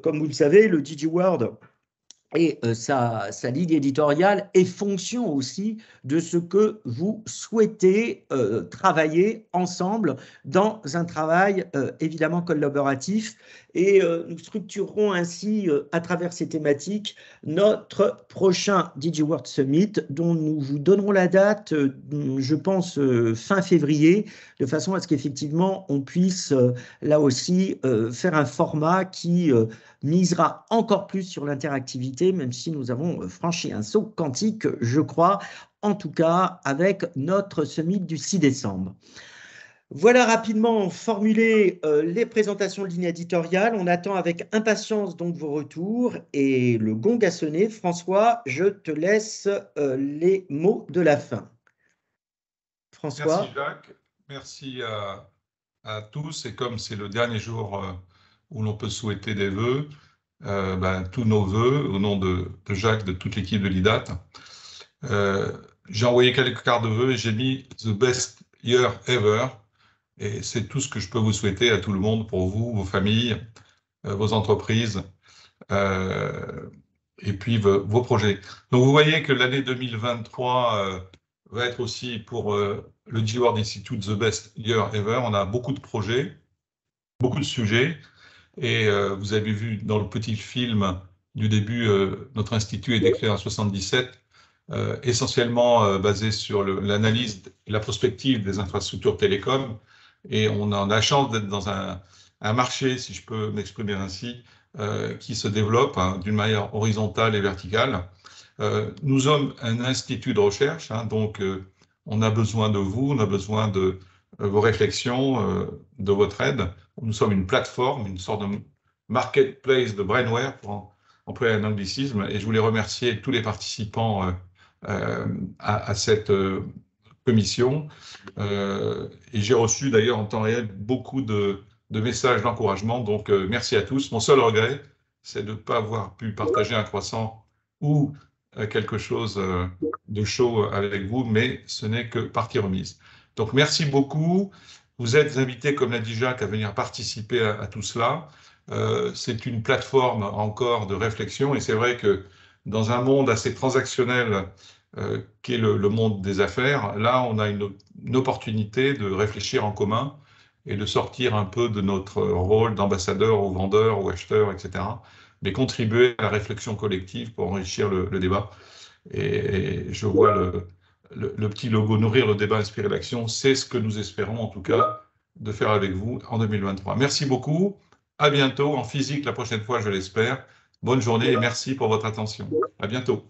comme vous le savez, le DigiWorld et sa ligne éditoriale est fonction aussi de ce que vous souhaitez travailler ensemble dans un travail évidemment collaboratif. Et nous structurerons ainsi, à travers ces thématiques, notre prochain DigiWorld Summit, dont nous vous donnerons la date, je pense, fin février, de façon à ce qu'effectivement, on puisse, là aussi, faire un format qui misera encore plus sur l'interactivité, même si nous avons franchi un saut quantique, je crois, en tout cas, avec notre Summit du 6 décembre. Voilà rapidement formulé les présentations de ligne éditoriale. On attend avec impatience donc vos retours et le gong a sonné. François, je te laisse les mots de la fin. François. Merci Jacques, merci à tous. Et comme c'est le dernier jour où l'on peut souhaiter des vœux, tous nos vœux au nom de Jacques, de toute l'équipe de l'IDAT. J'ai envoyé quelques cartes de vœux et j'ai mis « The best year ever ». Et c'est tout ce que je peux vous souhaiter à tout le monde, pour vous, vos familles, vos entreprises, et puis vos projets. Donc vous voyez que l'année 2023 va être aussi pour le DigiWorld Institute The Best Year Ever. On a beaucoup de projets, beaucoup de sujets, et vous avez vu dans le petit film du début, notre institut est déclaré en 77, essentiellement basé sur l'analyse et la prospective des infrastructures télécoms. Et on a la chance d'être dans un marché, si je peux m'exprimer ainsi, qui se développe d'une manière horizontale et verticale. Nous sommes un institut de recherche, donc on a besoin de vous, on a besoin de vos réflexions, de votre aide. Nous sommes une plateforme, une sorte de marketplace de brainware, pour employer un anglicisme, et je voulais remercier tous les participants à cette commission. Et j'ai reçu d'ailleurs en temps réel beaucoup de messages d'encouragement, donc merci à tous. Mon seul regret, c'est de ne pas avoir pu partager un croissant ou quelque chose de chaud avec vous, mais ce n'est que partie remise. Donc merci beaucoup, Vous êtes invités, comme l'a dit Jacques, à venir participer à tout cela. C'est une plateforme encore de réflexion et c'est vrai que dans un monde assez transactionnel qui est le monde des affaires, là on a une opportunité de réfléchir en commun et de sortir un peu de notre rôle d'ambassadeur ou vendeur ou acheteur, etc., mais contribuer à la réflexion collective pour enrichir le débat. Et je vois le petit logo nourrir le débat, inspirer l'action, c'est ce que nous espérons en tout cas de faire avec vous en 2023. Merci beaucoup. À bientôt, en physique la prochaine fois, je l'espère. Bonne journée et merci pour votre attention. À bientôt.